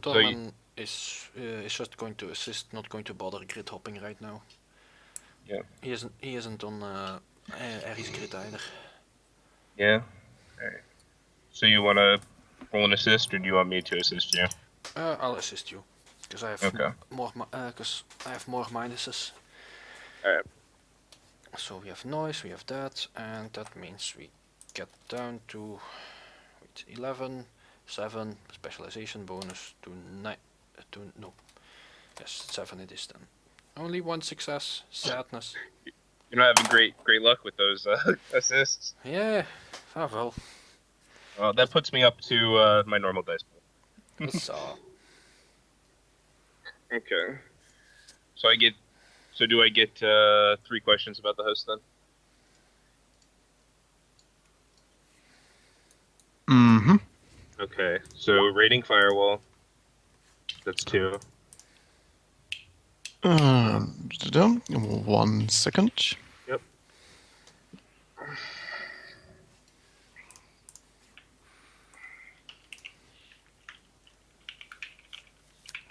Dorman is just going to assist, not going to bother grid hopping right now. Yeah. He isn't on Ares grid either. Yeah? Alright. So you want to roll an assist, or do you want me to assist you? I'll assist you, because I have Okay. more minuses. Alright. So we have noise, we have that, and that means we get down to 11, 7, specialization bonus to 9, no, yes, 7 it is then. Only 1 success, sadness. You're not having great luck with those assists. Yeah, well. Well, that puts me up to my normal dice pool. So, Okay. So do I get 3 questions about the host then? Mm-hmm. Okay. So rating firewall. That's 2. Da-dum. 1 second. Yep.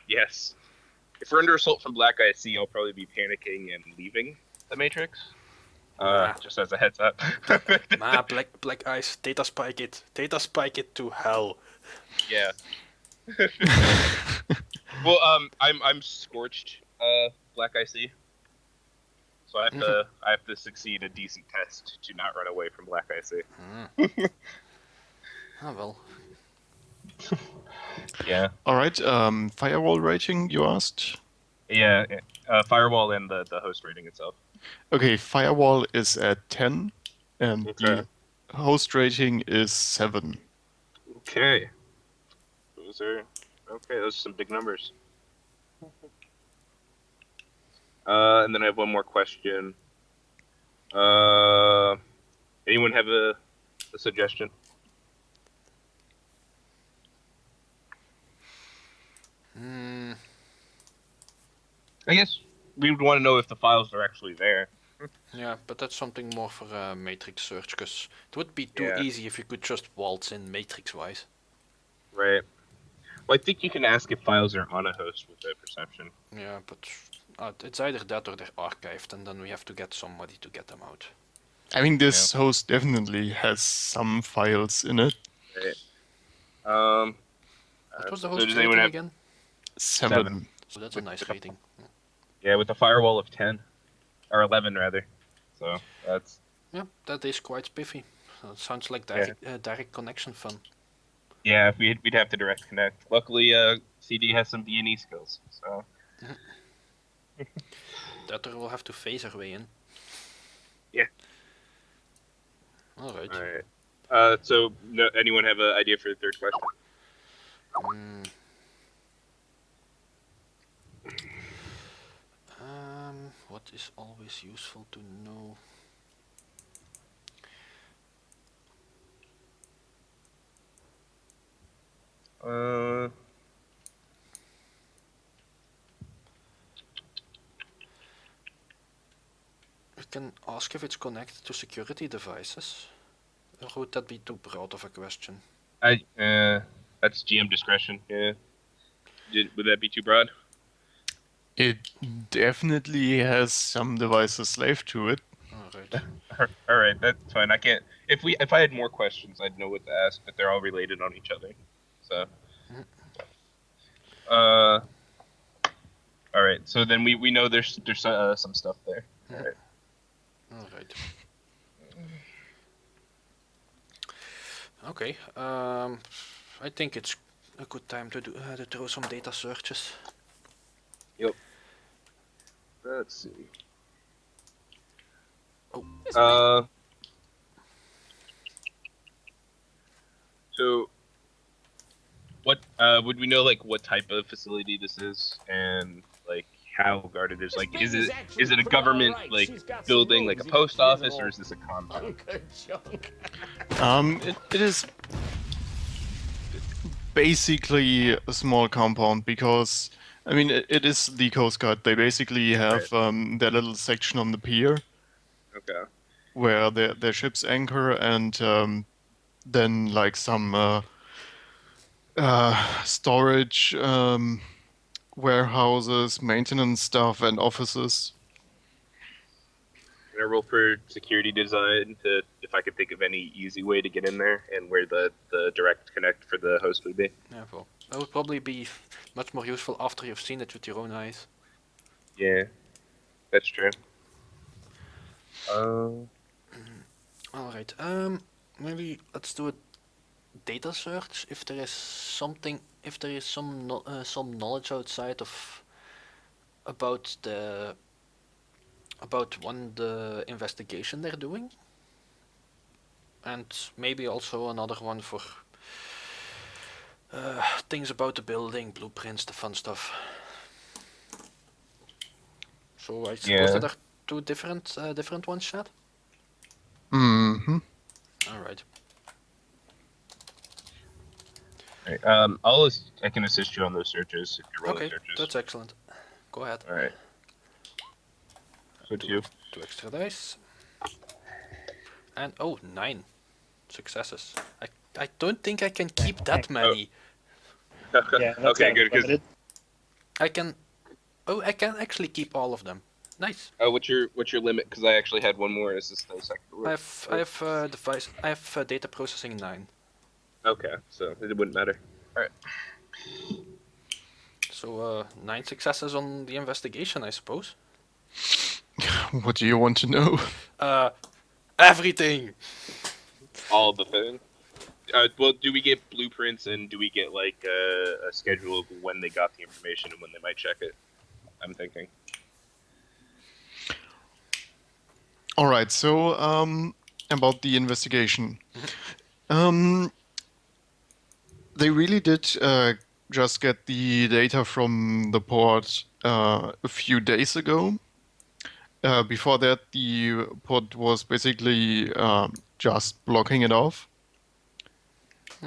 Yes. If we're under assault from Black IC, I'll probably be panicking and leaving the Matrix. Just as a heads up. Black Ice, data spike it to hell. Yeah. Well, I'm scorched, Black IC. So I have to succeed a decent test to not run away from Black IC. Oh well. Yeah. All right. Firewall rating, you asked? Yeah. Firewall and the host rating itself. Okay, firewall is at 10, and Okay. the host rating is 7. Okay. Those are some big numbers. And then I have one more question. Anyone have a suggestion? Hmm. I guess we would want to know if the files are actually there. Yeah, but that's something more for a matrix search, because it would be too Yeah. easy if you could just waltz in matrix-wise. Right. Well, I think you can ask if files are on a host with a perception. Yeah, but it's either that or they're archived, and then we have to get somebody to get them out. I mean, this host definitely has some files in it. Right. What was the so host does rating anyone have again? 7. So that's a nice rating. Yeah, with a firewall of 10 or 11 rather. So that's Yeah, that is quite spiffy. It sounds like Yeah. direct connection fun. yeah. If we'd have to direct connect. Luckily, CD has some DNE skills. So That will have to phase our way in. Yeah. Alright. all right. So anyone have an idea for the third question? What is always useful to know? We can ask if it's connected to security devices. Or would that be too broad of a question? That's GM discretion. Yeah. Would that be too broad? It definitely has some devices slave to it. Alright. All right, that's fine. I can't. If I had more questions, I'd know what to ask, but they're all related on each other. So. All right. So then we know there's some stuff there. All right. Alright. Okay. I think it's a good time to throw some data searches. Yep. Let's see. Oh. So, what would we know? Like, what type of facility this is, and like how guarded it is? Like, is it a government like building, like a post office, or is this a compound? It is basically a small compound because, I mean, it is the Coast Guard. They basically have their little section on the pier Okay. where their ships anchor, and then like some storage, warehouses, maintenance stuff, and offices. Can I roll for security design to if I could think of any easy way to get in there and where the direct connect for the host would be? Yeah, well, that would probably be much more useful after you've seen it with your own eyes. Yeah, that's true. Alright, maybe let's do a data search if there is something, if there is some knowledge outside of about the investigation they're doing, and maybe also another one for Things about the building, blueprints, the fun stuff. So I suppose Yeah. that are two different ones, Chad? Mm-hmm. Alright. Right. I can assist you on those searches if you roll the Okay, searches. that's excellent. Go ahead. All right. So Two, 2. two extra dice. And oh, 9 successes. I don't think I can keep that Okay. many. Yeah, that's Okay, kind good. of Because limited. I can. Oh, I can actually keep all of them. Nice. what's your limit? Because I actually had one more. Is this the second? I have device. I have data processing 9. Okay, so it wouldn't matter. All right. So 9 successes on the investigation, I suppose. What do you want to know? Everything. All the thing. Well, do we get blueprints and do we get like a schedule of when they got the information and when they might check it? I'm thinking. All right, so about the investigation. They really did just get the data from the port a few days ago. Before that, the port was basically just blocking it off.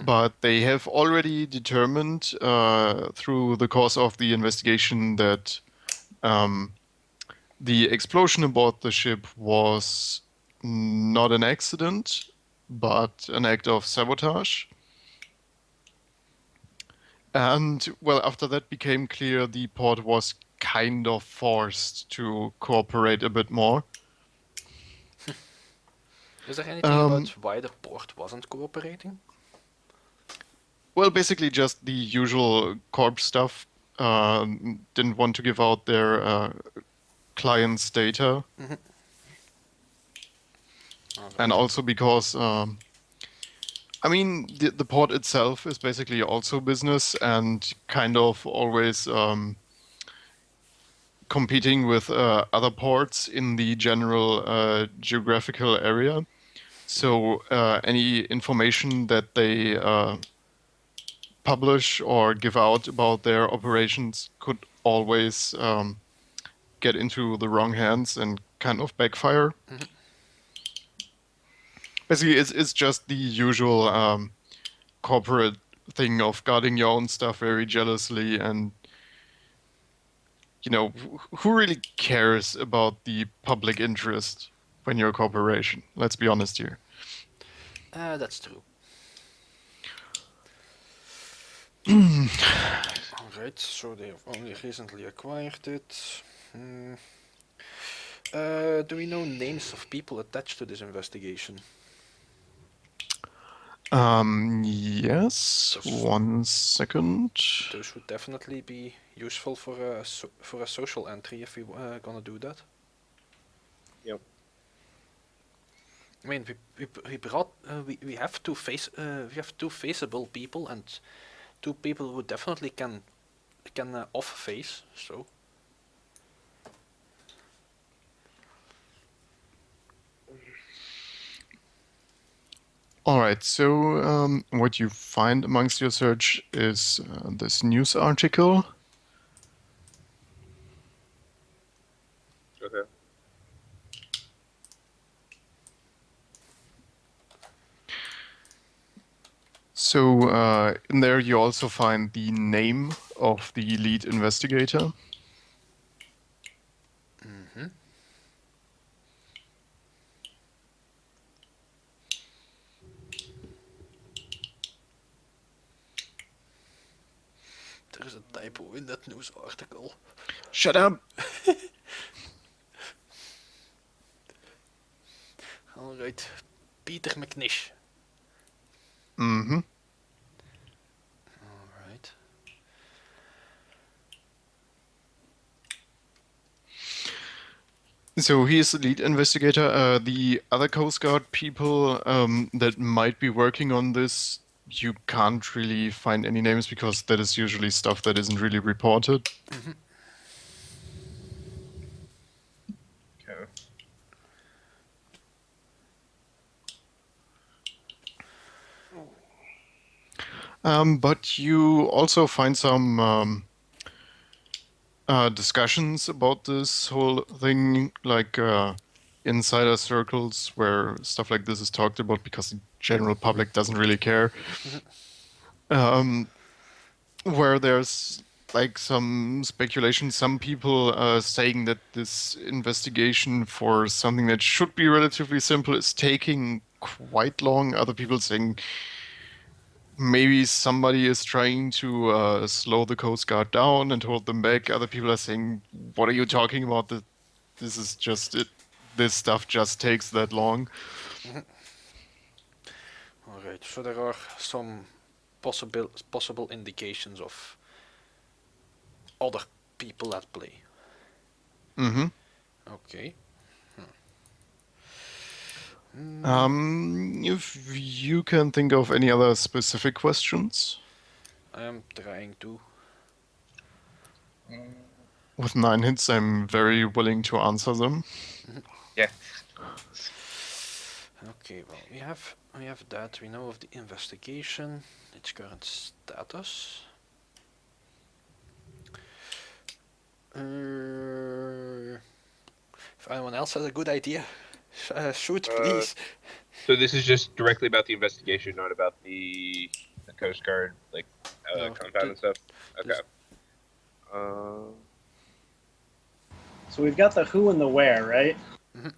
But they have already determined through the course of the investigation that the explosion aboard the ship was not an accident, but an act of sabotage. And, well, after that became clear, the port was kind of forced to cooperate a bit more. Is there anything about why the port wasn't cooperating? Well, basically just the usual corp stuff. Didn't want to give out their clients' data. And also because, I mean, the port itself is basically also business and kind of always competing with other ports in the general geographical area. So any information that they publish or give out about their operations could always get into the wrong hands and kind of backfire. Basically, it's just the usual corporate thing of guarding your own stuff very jealously, and who really cares about the public interest when you're a corporation? Let's be honest here. That's true. Alright, so they have only recently acquired it. Do we know names of people attached to this investigation? Yes. Those- 1 second. Those would definitely be useful for a social entry if we gonna do that. Yep. I mean, we brought we have two faceable people and 2 people who definitely can off face. So All right, so what you find amongst your search is this news article. Okay. So in there you also find the name of the lead investigator. there is a typo in that news article. Shut up! Alright, Peter McNish. Mm-hmm. Alright. So he is the lead investigator. The other Coast Guard people that might be working on this, you can't really find any names because that is usually stuff that isn't really reported. Okay. But you also find some discussions about this whole thing, like insider circles where stuff like this is talked about because the general public doesn't really care. Um, where there's like some speculation, some people saying that this investigation for something that should be relatively simple is taking quite long. Other people saying maybe somebody is trying to slow the Coast Guard down and hold them back. Other people are saying, "What are you talking about? This is just it. This stuff just takes that long." Alright, so there are some possible indications of other people at play. hmm Okay. If you can think of any other specific questions, I am trying to. with 9 hits, I'm very willing to answer them. Yeah. Okay, well, we have that. We know of the investigation, its current status. If anyone else has a good idea, shoot, please. So this is just directly about the investigation, not about the Coast Guard like No, compound and stuff. Okay. this- So we've got the who and the where, right? Mhm.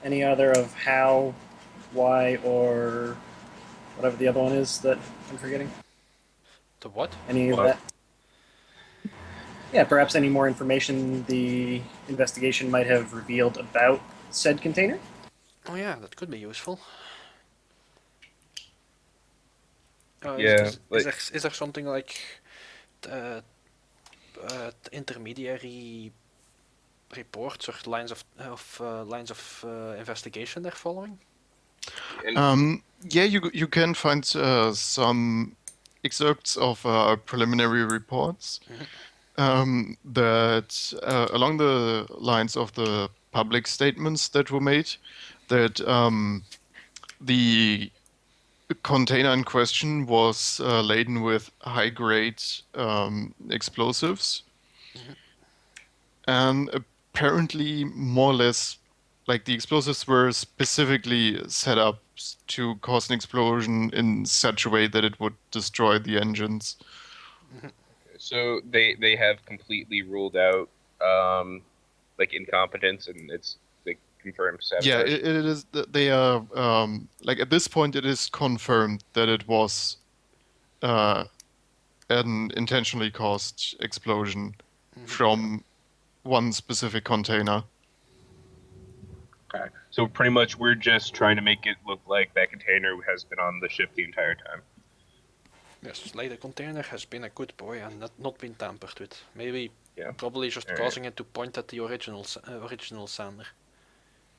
Any other of how, why, or whatever the other one is that I'm forgetting? The what? Any of What? that? Yeah, perhaps any more information the investigation might have revealed about said container? Oh yeah, that could be useful. Yeah, Is there something like the intermediary reports or lines of investigation they're following? And Yeah, you can find some excerpts of preliminary reports that along the lines of the public statements that were made, that the container in question was laden with high-grade explosives, and apparently more or less like the explosives were specifically set up to cause an explosion in such a way that it would destroy the engines. so they have completely ruled out like incompetence, and it's like confirmed Yeah, sabotage. it is. They are like at this point, it is confirmed that it was uh, an intentionally caused explosion from one specific container. Okay. So pretty much we're just trying to make it look like that container has been on the ship the entire time. Yes, like the container has been a good boy and not been tampered with. Maybe, Yeah. probably just Alright. causing it to point at the original sender.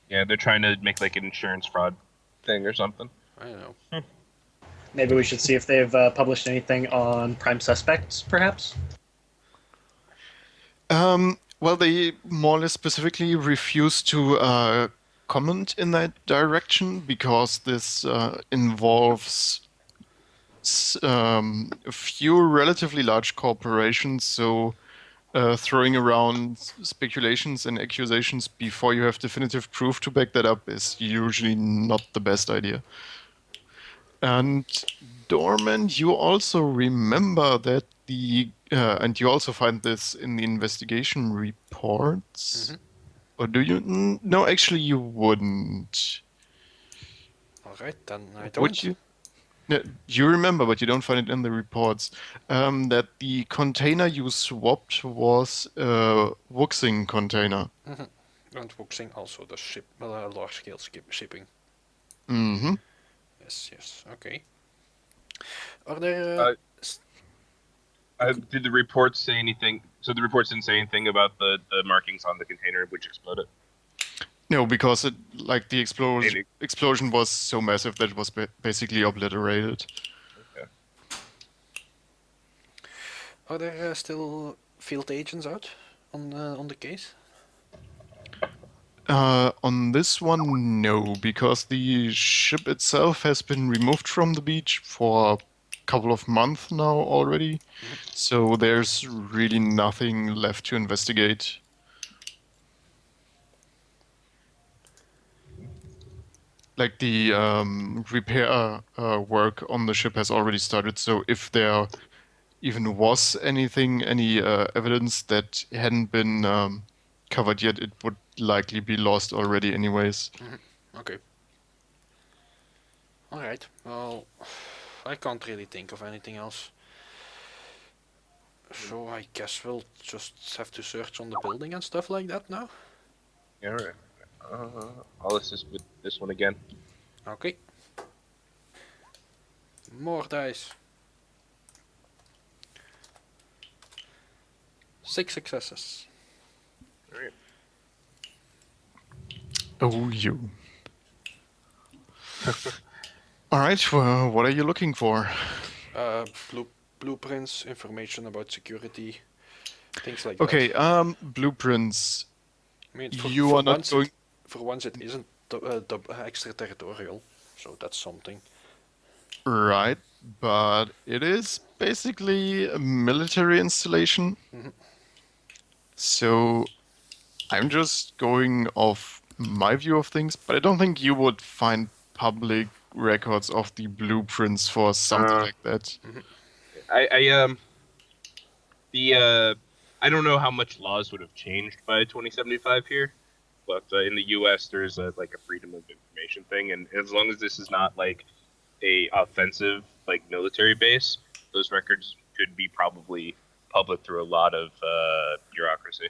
Yeah, they're trying to make like an insurance fraud thing or something. I don't know. Maybe we should see if they've published anything on prime suspects, perhaps? Well, they more or less specifically refuse to comment in that direction because this involves a few relatively large corporations. So throwing around speculations and accusations before you have definitive proof to back that up is usually not the best idea. And Dorman, you also remember that and you also find this in the investigation reports. Or do you? No, actually, you wouldn't. Alright, then I don't. Would you? No, you remember, but you don't find it in the reports. That the container you swapped was a Wuxing container. And Wuxing also does large scale shipping. Mm-hmm. Yes, okay. Are there Did the reports say anything? So the reports didn't say anything about the markings on the container which exploded. No, because the Maybe. explosion was so massive that it was basically obliterated. Okay. are there still field agents out on the case? On this one, no, because the ship itself has been removed from the beach for a couple of months now already. So there's really nothing left to investigate. Like the repair work on the ship has already started, so if there even was anything, any evidence that hadn't been covered yet, it would likely be lost already anyways. Okay. Alright, well, I can't really think of anything else. So I guess we'll just have to search on the building and stuff like that now. Yeah, all right. I'll assist with this one again. Okay. More dice. 6 successes. All right. Oh, you. All right, well, what are you looking for? Blueprints, information about security, things like that. Okay, blueprints. I mean, You are not going. for once it isn't extraterritorial, so that's something. Right, but it is basically a military installation. Mhm. So I'm just going off my view of things, but I don't think you would find public records of the blueprints for something like that. I don't know how much laws would have changed by 2075 here, but in the U.S. there's like a freedom of information thing, and as long as this is not like a offensive like military base, those records could be probably public through a lot of bureaucracy.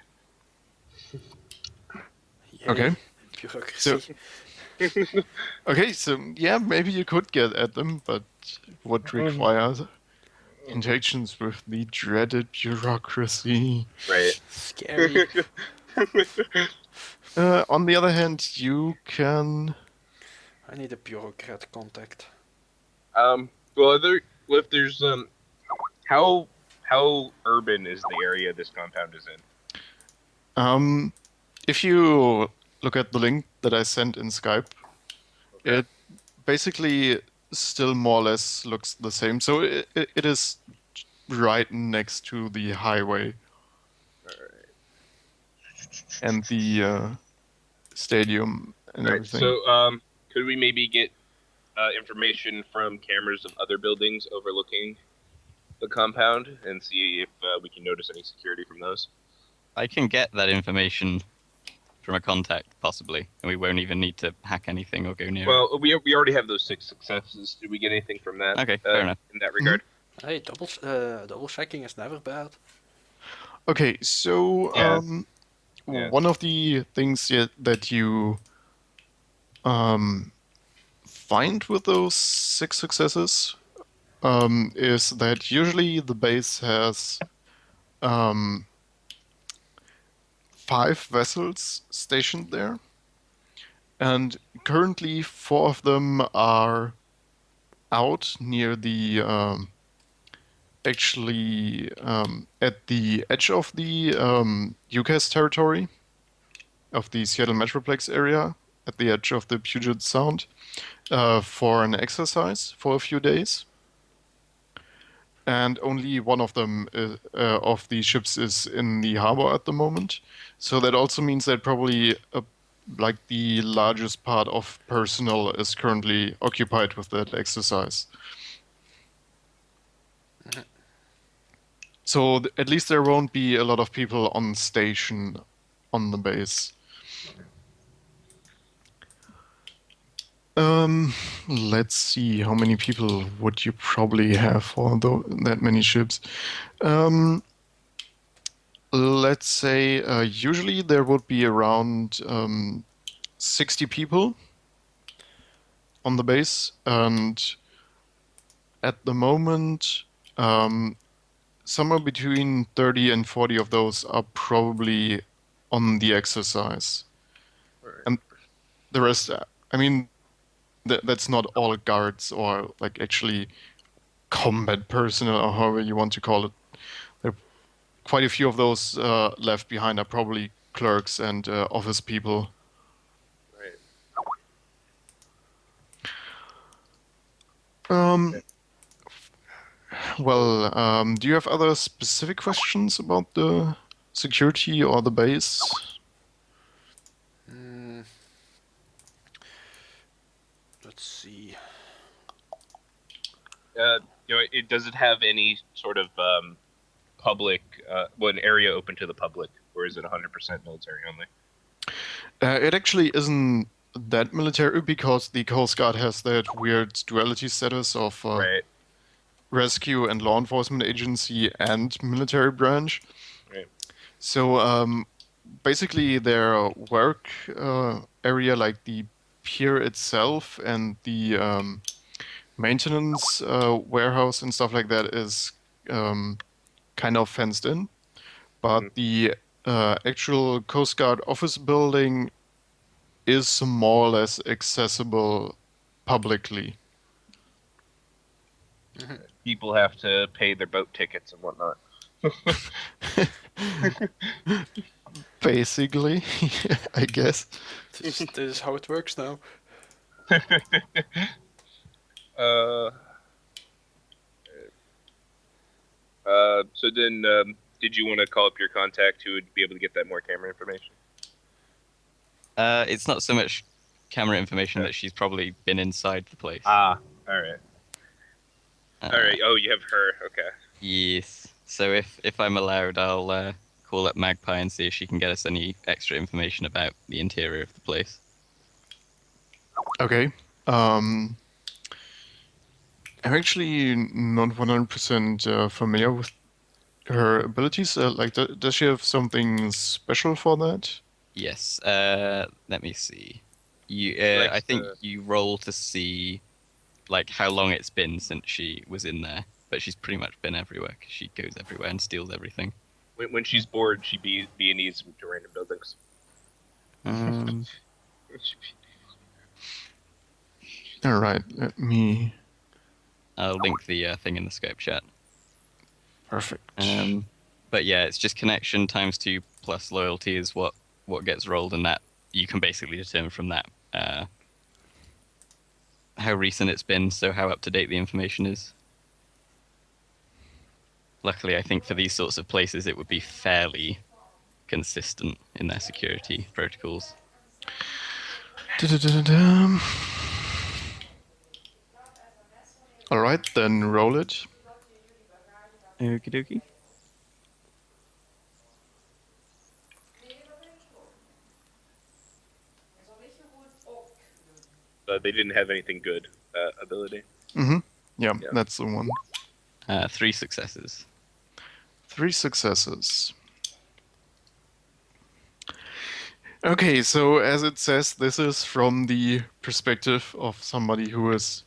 Yay, Okay. bureaucracy. Okay, so yeah, maybe you could get at them, but would require interactions with the dreaded bureaucracy. Right. Scary. On the other hand, you can. I need a bureaucrat contact. Well, if there's how urban is the area this compound is in? If you look at the link that I sent in Skype, Okay. it basically still more or less looks the same. So it is right next to the highway and the stadium and Right. everything. So, could we maybe get information from cameras of other buildings overlooking the compound and see if we can notice any security from those? I can get that information from a contact, possibly, and we won't even need to hack anything or go near it. Well, we already have those 6 successes. Did we get anything from that? Okay, fair enough. In that regard. Hey, double checking is never bad. Okay, so Yeah. Yeah. one of the things that you find with those 6 successes is that usually the base has 5 vessels stationed there, and currently 4 of them are out near the actually at the edge of the UCAS territory of the Seattle Metroplex area, at the edge of the Puget Sound, for an exercise for a few days. And only one of them of the ships is in the harbor at the moment. So that also means that probably like the largest part of personnel is currently occupied with that exercise. So at least there won't be a lot of people on station on the base. Let's see, how many people would you probably have for that many ships? Let's say usually there would be around 60 people on the base, and at the moment, somewhere between 30 and 40 of those are probably on the exercise. And the rest, I mean, that's not all guards or like actually combat personnel or however you want to call it. There are quite a few of those left behind are probably clerks and office people. Um, well, do you have other specific questions about the security or the base? Mm, let's see. Does it have any sort of public, an area open to the public, or is it 100% military only? It actually isn't that military because the Coast Guard has that weird duality status of Right. rescue and law enforcement agency and military branch. Right. So basically, their work area, like the pier itself and the maintenance warehouse and stuff like that, is kind of fenced in. But the actual Coast Guard office building is more or less accessible publicly. People have to pay their boat tickets and whatnot. Basically, I guess. This is how it works now. So then, did you want to call up your contact who would be able to get that more camera information? It's not so much camera information that she's probably been inside the place. All right. Uh, All right. Oh, you have her. Okay. Yes. So if I'm allowed, I'll call up Magpie and see if she can get us any extra information about the interior of the place. Okay. I'm actually not 100% familiar with her abilities. Does she have something special for that? Yes. Let me see. I think you roll to see, like, how long it's been since she was in there. But she's pretty much been everywhere 'cause she goes everywhere and steals everything. When she's bored, she B&Es to random buildings. All right. Let me. I'll link the thing in the Skype chat. Perfect. But yeah, it's just connection times 2 plus loyalty is what gets rolled, and that you can basically determine from that how recent it's been, so how up to date the information is. Luckily, I think for these sorts of places, it would be fairly consistent in their security protocols. Da-da-da-da-da. All right, then roll it. Okie dokie. They didn't have anything good ability. Mm-hmm. Yeah, Yeah. that's the one. 3 successes. 3 successes. Okay, so as it says, this is from the perspective of somebody who is,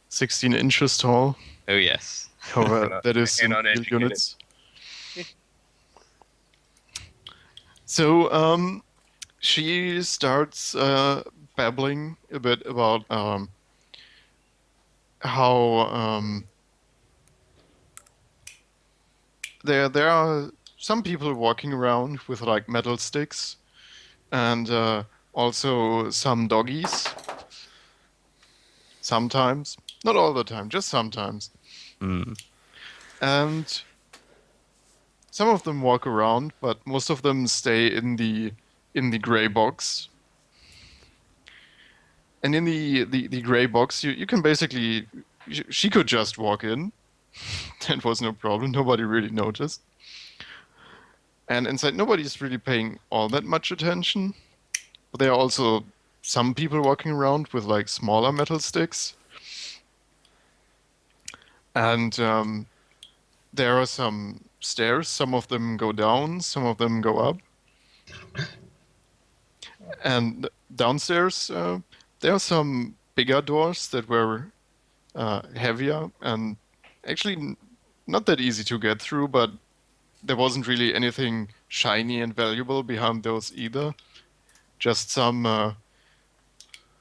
16 inches tall. Oh yes. However, that is in and field uneducated. units. So, she starts babbling a bit about how there are some people walking around with like metal sticks, and also some doggies. Sometimes, not all the time, just sometimes. Mm. And some of them walk around, but most of them stay in the gray box. And in the gray box, you can basically, she could just walk in. That was no problem. Nobody really noticed. And inside, nobody's really paying all that much attention. But there are also some people walking around with like smaller metal sticks. And there are some stairs. Some of them go down, some of them go up. And downstairs, there are some bigger doors that were heavier and actually not that easy to get through, but there wasn't really anything shiny and valuable behind those either. Just some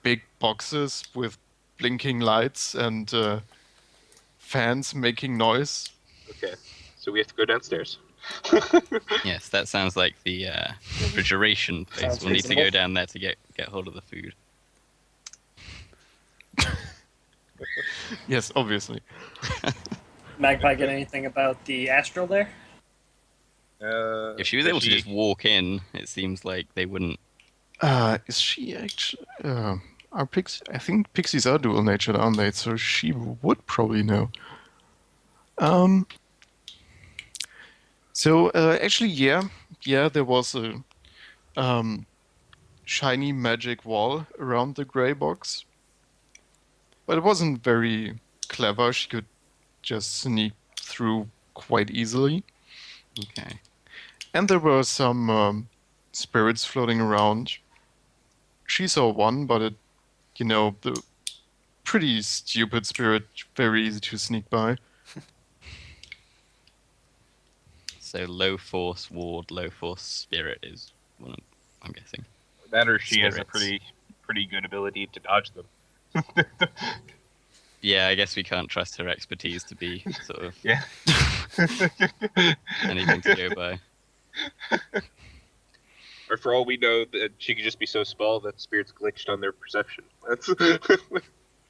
big boxes with blinking lights and fans making noise. Okay, so we have to go downstairs. Yes, that sounds like the refrigeration place. Sounds We'll need to reasonable. go down there to get hold of the food. Yes, obviously. Magpie get anything about the astral there? If she was able to just walk in, it seems like they wouldn't. Is she actually? Are pixies? I think pixies are dual natured, aren't they? So she would probably know. Um. So actually, yeah, there was a shiny magic wall around the gray box, but it wasn't very clever. She could just sneak through quite easily. Okay. And there were some spirits floating around. She saw one, but the pretty stupid spirit, very easy to sneak by. So low force ward, low force spirit is one. I'm guessing. That or she has a Spirits. pretty good ability to dodge them. Yeah, I guess we can't trust her expertise to be sort of Yeah. anything to go by. Or for all we know, that she could just be so small that spirits glitched on their perception. That's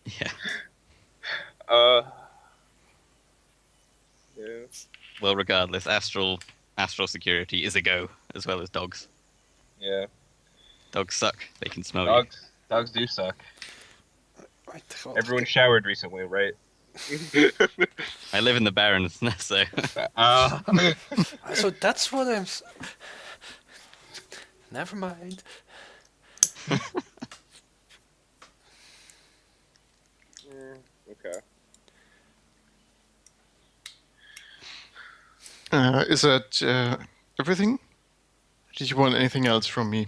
Yeah. Yeah. Well, regardless, astral security is a go, as well as dogs. Yeah. Dogs suck. They can smell you. Dogs do suck. Right, God. Everyone showered recently, right? I live in the Barrens, so So that's what I'm. Never mind. Okay. Is that everything? Did you want anything else from me?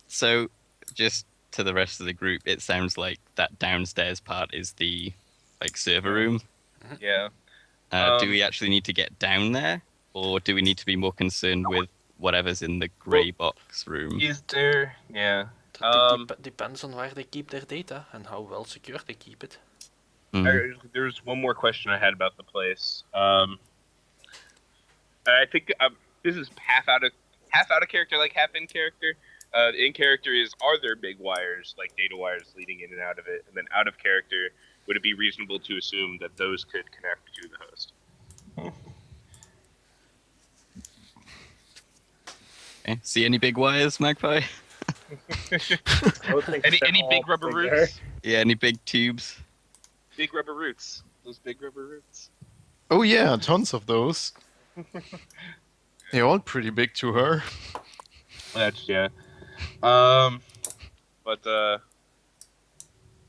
so just to the rest of the group, it sounds like that downstairs part is the server room. Yeah. Do we actually need to get down there, or do we need to be more concerned with whatever's in the grey box room? Is there? Yeah. Depends on where they keep their data and how well secure they keep it. Mhm. There's one more question I had about the place. I think this is half out of character, like half in character. In character is, are there big wires, like data wires, leading in and out of it? And then out of character, would it be reasonable to assume that those could connect to the host? Okay. See any big wires, Magpie? I would think Any they're big all rubber bigger. roots? Yeah, any big tubes? Big rubber roots. Those big rubber roots. Oh yeah, tons of those. They're all pretty big to her. That's yeah. But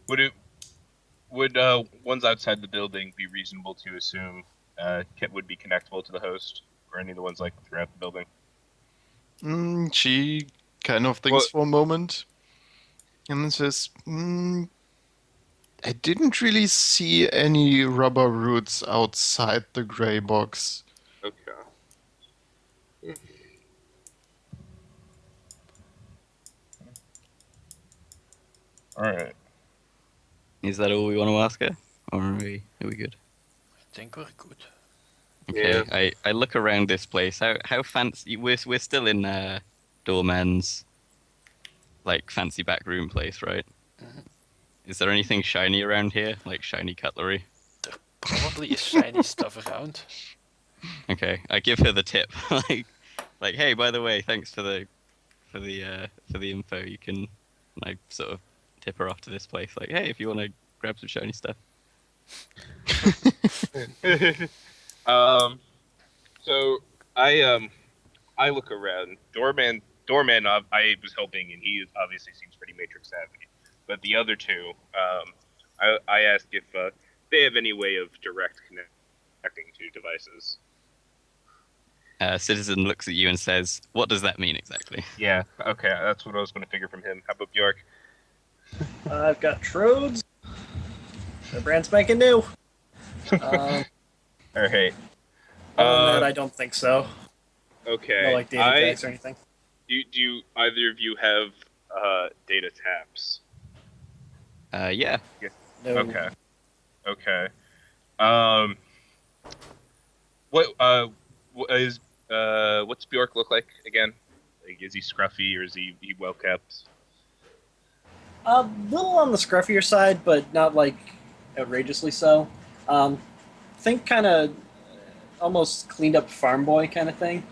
would ones outside the building be reasonable to assume would be connectable to the host, or any of the ones like throughout the building? She kind of thinks for a moment and then says, I didn't really see any rubber roots outside the gray box. Okay. All right. Is that all we want to ask her, or are we good? I think we're good. Okay, Yeah. I look around this place. How fancy? We're still in Doorman's fancy back room place, right? Mhm. Is there anything shiny around here, like shiny cutlery? Probably is shiny stuff around. Okay, I give her the tip, hey, by the way, thanks for the info. You can, sort of tip her off to this place. Like, hey, if you want to grab some shiny stuff. So I look around. Doorman. I was helping, and he obviously seems pretty matrix savvy. But the other two, I asked if they have any way of direct connecting to devices. Citizen looks at you and says, "What does that mean exactly?" Yeah. Okay, that's what I was going to figure from him. How about Bjork? I've got Trodes. They're brand spanking new. Um, All right. other than that, I don't think so. Okay. No, like data tracks or anything. Do you either of you have data taps? Yeah. No. Okay. Okay. What's Bjork look like again? Like, is he scruffy or is he well kept? A little on the scruffier side, but not like outrageously so. Think kind of almost cleaned up farm boy kind of thing.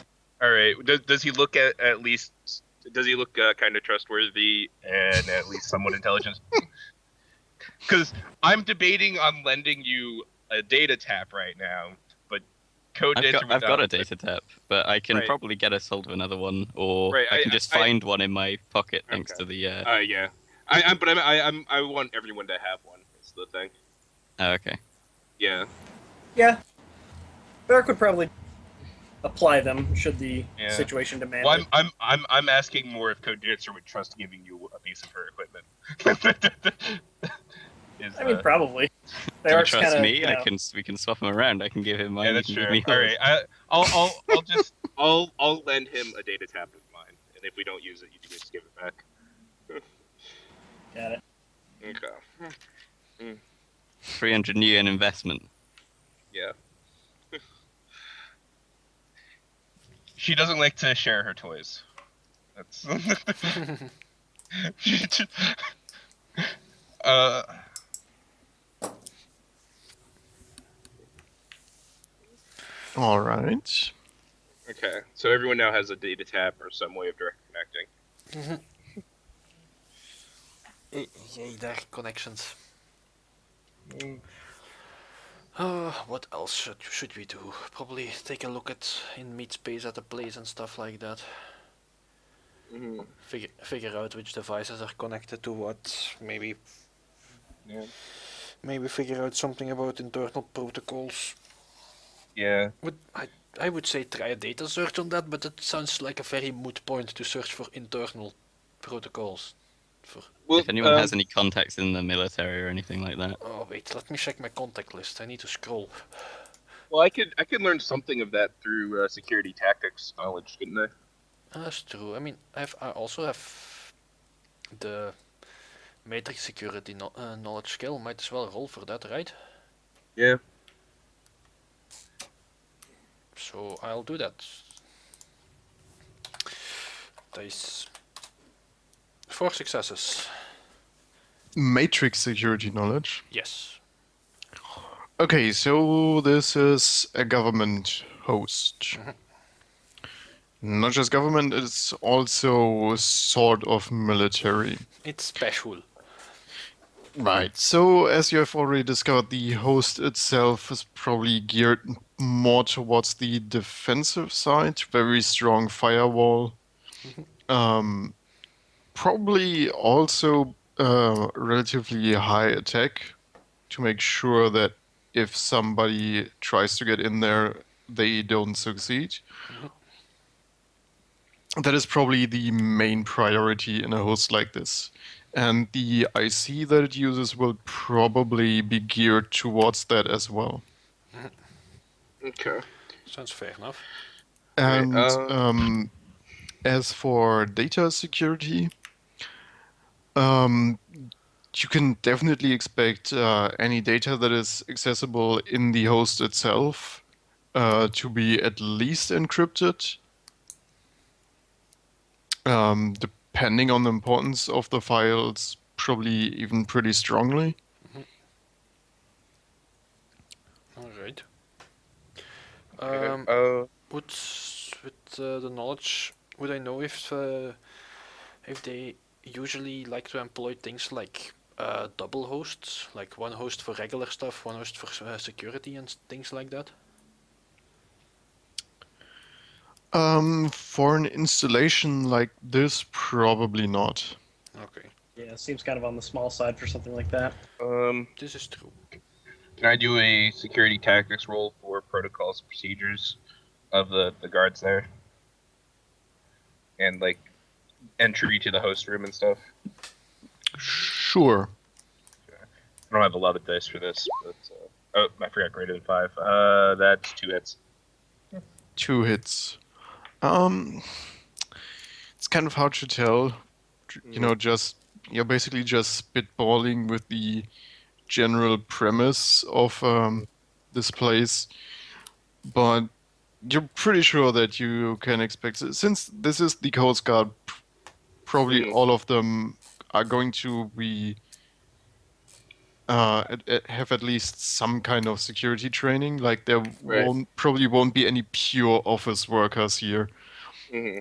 All right. Does he look at least? Does he look kind of trustworthy and at least somewhat intelligent? Because I'm debating on lending you a data tap right now, but code dancer I've got a without- data tap, but I can Right. probably get us hold of another one, or Right, I can just find one in my pocket thanks Okay. to the. Yeah. I want everyone to have one. Is the thing. Oh, okay. Yeah. Yeah, Beric would probably apply them should the Yeah. situation demand Well, it. I'm asking more if code dancer would trust giving you a piece of her equipment. I mean, probably. Do you Beric's trust kinda, me? you know, we can swap him around. I can give him mine. Yeah, you that's can true. give me All yours. right, I'll lend him a data tab of mine, and if we don't use it, you can just give it back. Got it. Okay. 300 new in investment. Yeah. She doesn't like to share her toys. That's. uh. All right. Okay, so everyone now has a data tab or some way of direct connecting. Yay, there, connections. Mm. What else should we do? Probably take a look at in meet space at the place and stuff like that. Mhm. Figure out which devices are connected to what. Maybe Yeah. figure out something about internal protocols. Yeah. I would say try a data search on that, but it sounds like a very moot point to search for internal protocols. Well, If anyone has any contacts in the military or anything like that. Oh wait, let me check my contact list. I need to scroll. well, I could learn something of that through security tactics knowledge, couldn't I? That's true. I mean, I also have the matrix security knowledge skill. Might as well roll for that, right? Yeah. So I'll do that. Dice. 4 successes. Matrix security knowledge. Yes. Okay, so this is a government host. Mhm. Not just government, it's also sort of military. It's special. Right. So, as you have already discovered, the host itself is probably geared more towards the defensive side. Very strong firewall. Probably also relatively high attack to make sure that if somebody tries to get in there, they don't succeed. That is probably the main priority in a host like this. And the IC that it uses will probably be geared towards that as well. Okay. Sounds fair enough. And Right, as for data security, you can definitely expect any data that is accessible in the host itself to be at least encrypted. Depending on the importance of the files, probably even pretty strongly. Alright. okay. With the knowledge, would I know if they usually like to employ things like double hosts, like one host for regular stuff, one host for security and things like that? For an installation like this, probably not. Okay, Yeah, seems kind of on the small side for something like that. this is true. Can I do a security tactics roll for protocols and procedures of the guards there? And like entry to the host room and stuff? Sure. I don't have a lot of dice for this, but oh, I forgot greater than 5. That's 2 hits. 2 hits. It's kind of hard to tell. You know, you're basically just spitballing with the general premise of this place, but you're pretty sure that you can expect, since this is the Coast Guard, probably Mhm. all of them are going to be have at least some kind of security training. Like there Right. probably won't be any pure office workers here. Hmm.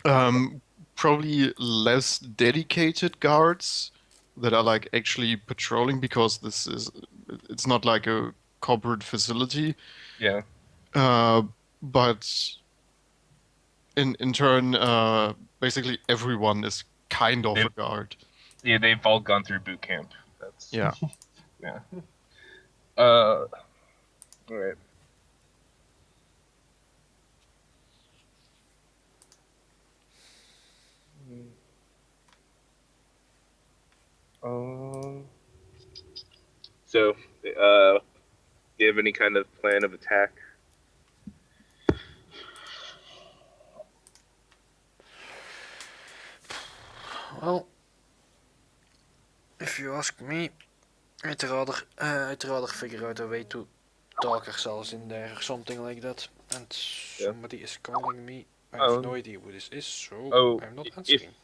Um, Probably less dedicated guards that are like actually patrolling because it's not like a corporate facility. Yeah. Uh, but in turn, basically everyone is kind of They, a guard. yeah, they've all gone through boot camp. That's Yeah. yeah. All right. Um. So, do you have any kind of plan of attack? Well, if you ask me, I'd rather figure out a way to talk ourselves in there or something like that. And Yeah. somebody is calling me. I Oh. have no idea who this is, so Oh, I'm not if answering.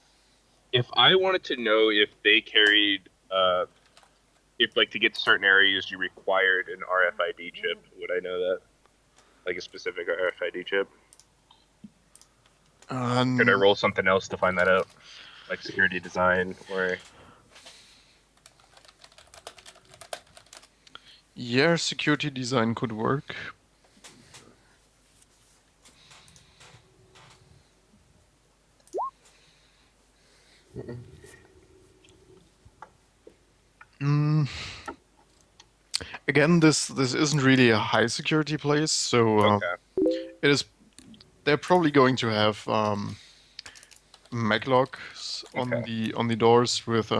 if I wanted to know if they carried, if like to get to certain areas you required an RFID chip, would I know that? Like a specific RFID chip? Could I roll something else to find that out? Like security design or Yeah, security design could work. Mm. Again, this isn't really a high security place, so okay. it is. They're probably going to have maglocks Okay. on the doors with.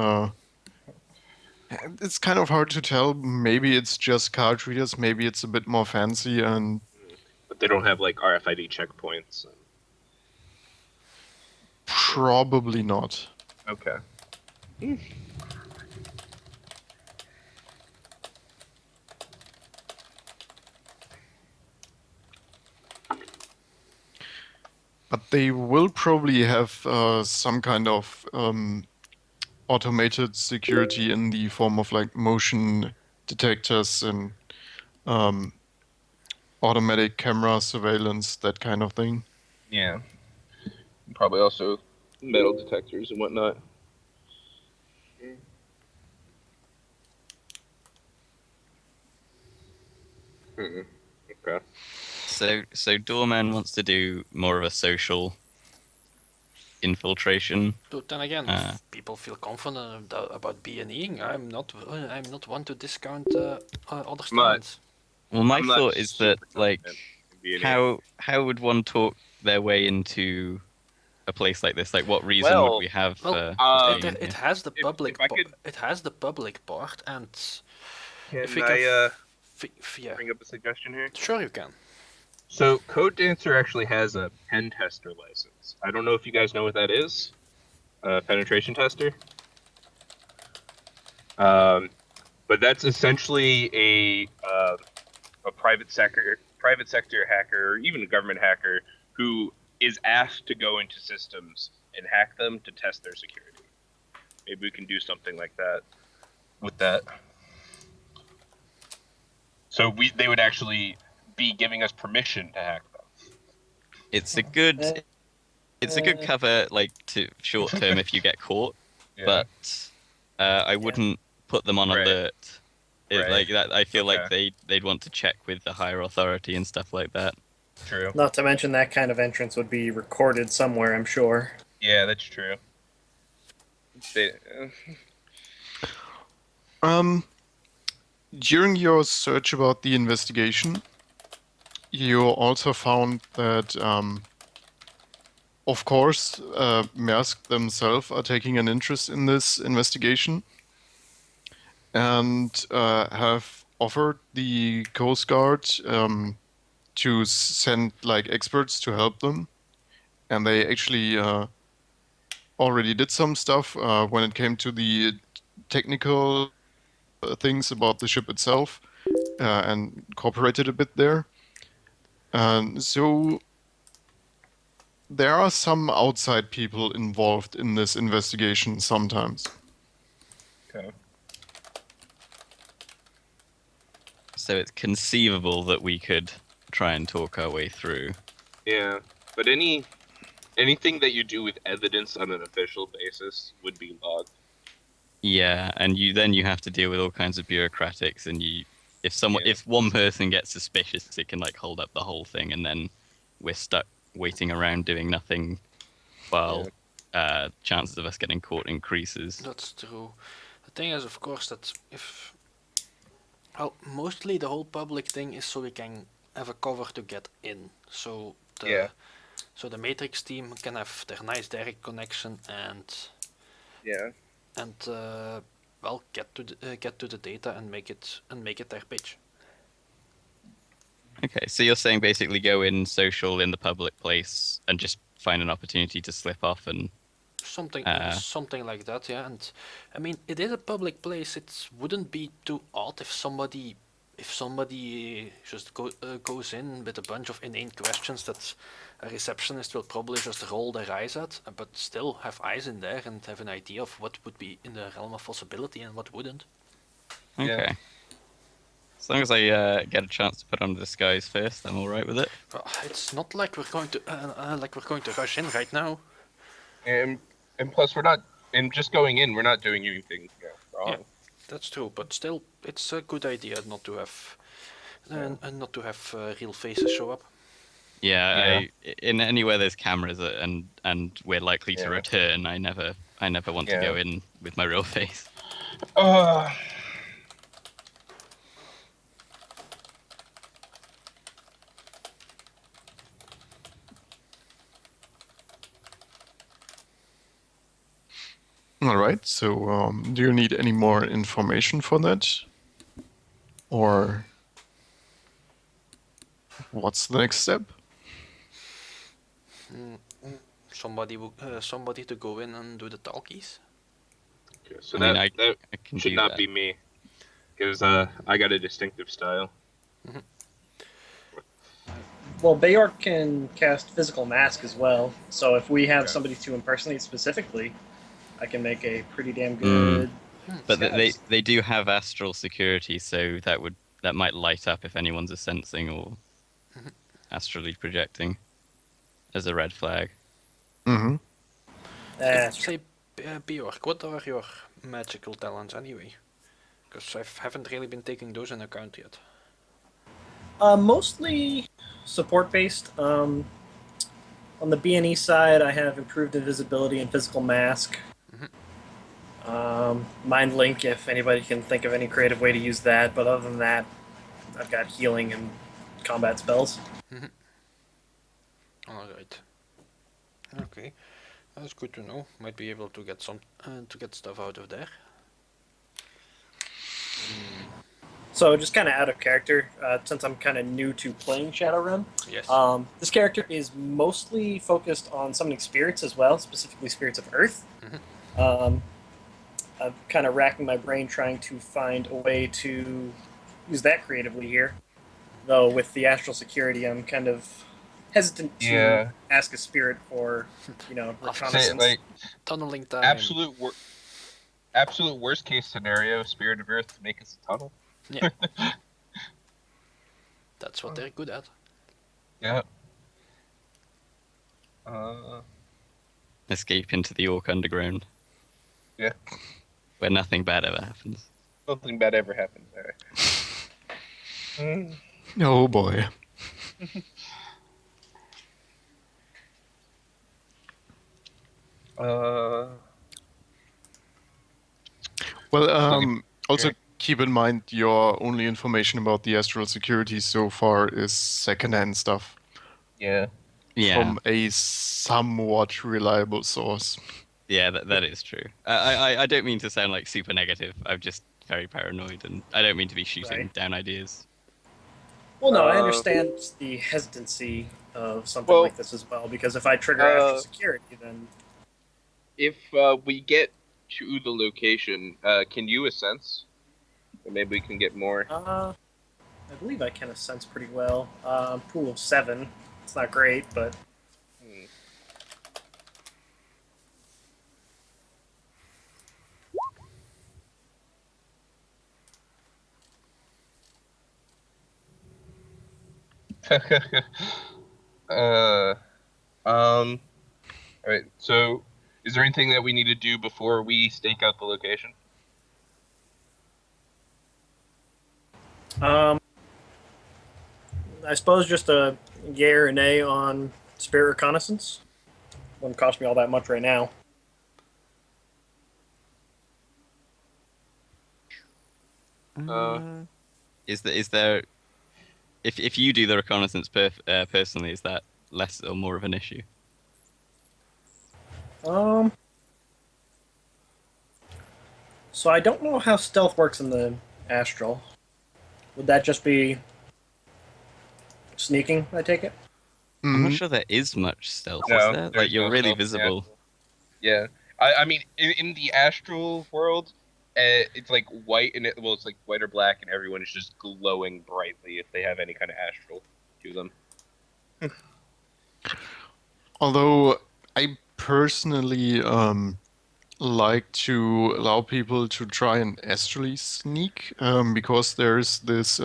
It's kind of hard to tell. Maybe it's just card readers. Maybe it's a bit more fancy, and But they don't have like RFID checkpoints. probably not. Okay. But they will probably have some kind of automated security in the form of like motion detectors and um, automatic camera surveillance, that kind of thing. Yeah. Probably also metal detectors and whatnot. Okay. So Doorman wants to do more of a social infiltration. But then again, Uh, if people feel confident about B&Eing, I'm not one to discount other But- stands. Well, my I'm not thought is that super like confident in being how would one talk their way into a place like this? Like, what reason Well, would we have well, for um, being It here? has the if public. I could- It has the public part, and Can if we I can, yeah, bring up a suggestion here? sure you can. So Code Dancer actually has a pen tester license. I don't know if you guys know what that is. Penetration tester. But that's essentially a private sector hacker or even a government hacker who is asked to go into systems and hack them to test their security. Maybe we can do something like that with that. So they would actually be giving us permission to hack them. It's a good cover, like to short term if you get caught, Yeah. but I wouldn't put them on Right. alert. Right. Like that, I feel like Okay. they'd want to check with the higher authority and stuff like that. True. Not to mention that kind of entrance would be recorded somewhere, I'm sure. Yeah, that's true. They, During your search about the investigation, you also found that, of course, Maersk themselves are taking an interest in this investigation and have offered the Coast Guard to send like experts to help them, and they actually already did some stuff when it came to the technical things about the ship itself and cooperated a bit there. So there are some outside people involved in this investigation sometimes. Okay. So it's conceivable that we could try and talk our way through. Yeah, but anything that you do with evidence on an official basis would be logged. Yeah, and you have to deal with all kinds of bureaucratics, and Yeah. if one person gets suspicious, it can like hold up the whole thing, and then we're stuck waiting around doing nothing while chances of us getting caught increases. That's true. The thing is, of course, that if well, mostly the whole public thing is so we can have a cover to get in. So Yeah. the Matrix team can have their nice direct connection Yeah. and well get to the data and make it their pitch. Okay, so you're saying basically go in social in the public place and just find an opportunity to slip off and Something like that, yeah. And I mean, it is a public place. It wouldn't be too odd if somebody just goes in with a bunch of inane questions that a receptionist will probably just roll their eyes at, but still have eyes in there and have an idea of what would be in the realm of possibility and what wouldn't. okay. Yeah. As long as I get a chance to put on the disguise first, I'm all right with it. Well, it's not like we're going to rush in right now. And plus we're not. And just going in, we're not doing anything wrong. Yeah. That's true, but still, it's a good idea not to have real faces show up. Yeah, in anywhere there's cameras and we're likely to Yeah. return, I never want to Yeah. go in with my real face. All right, so do you need any more information for that? Or what's the next step? Somebody to go in and do the talkies. Okay, so I mean, that I can should do not that. be me, because I got a distinctive style. Well, Bayork can cast Physical Mask as well, so if we have Okay. somebody to impersonate specifically, I can make a pretty damn good. But disguise. they do have astral security, so that might light up if anyone's a sensing or astrally projecting as a red flag. Mm-hmm. That's Say, Bjork, what are your magical talents anyway? Because I haven't really been taking those in account yet. mostly support based. On the BNE side, I have improved invisibility and Physical Mask. Mind Link, if anybody can think of any creative way to use that. But other than that, I've got healing and combat spells. All right. Okay, that's good to know. Might be able to get stuff out of there. So just kind of out of character, since I'm kind of new to playing Shadowrun. Yes. This character is mostly focused on summoning spirits as well, specifically spirits of Earth. I'm kind of racking my brain trying to find a way to use that creatively here. Though with the astral security, I'm kind of hesitant to Yeah. ask a spirit for, Say, reconnaissance. like Tunneling time. absolute worst case scenario, Spirit of Earth to make us a tunnel. Yeah. That's what they're good at. Yeah. Escape into the Orc Underground. Yeah. Where nothing bad ever happens. Nothing bad ever happens there. Oh boy. Well, also keep in mind your only information about the astral security so far is secondhand stuff Yeah. Yeah, from a somewhat reliable source. yeah, that is true. I don't mean to sound like super negative. I'm just very paranoid, and I don't mean to be shooting Right. down ideas. Well, no, I understand the hesitancy of something Well, like this as well, because if I trigger astral security, then If we get to the location, can you sense? Or maybe we can get more. I believe I can sense pretty well. Pool of 7. It's not great, but uh, all right. So, is there anything that we need to do before we stake out the location? I suppose just a yay or nay on spirit reconnaissance. Wouldn't cost me all that much right now. Is there if you do the reconnaissance personally, is that less or more of an issue? So I don't know how stealth works in the astral. Would that just be sneaking, I take it? I'm not Mhm. sure there is much stealth, No, is there? there's Like, you're no really stealth in the visible. astral. Yeah, I mean, in the astral world, it's like white and well, it's like white or black, and everyone is just glowing brightly if they have any kind of astral to them. Although I personally like to allow people to try and astrally sneak because there's this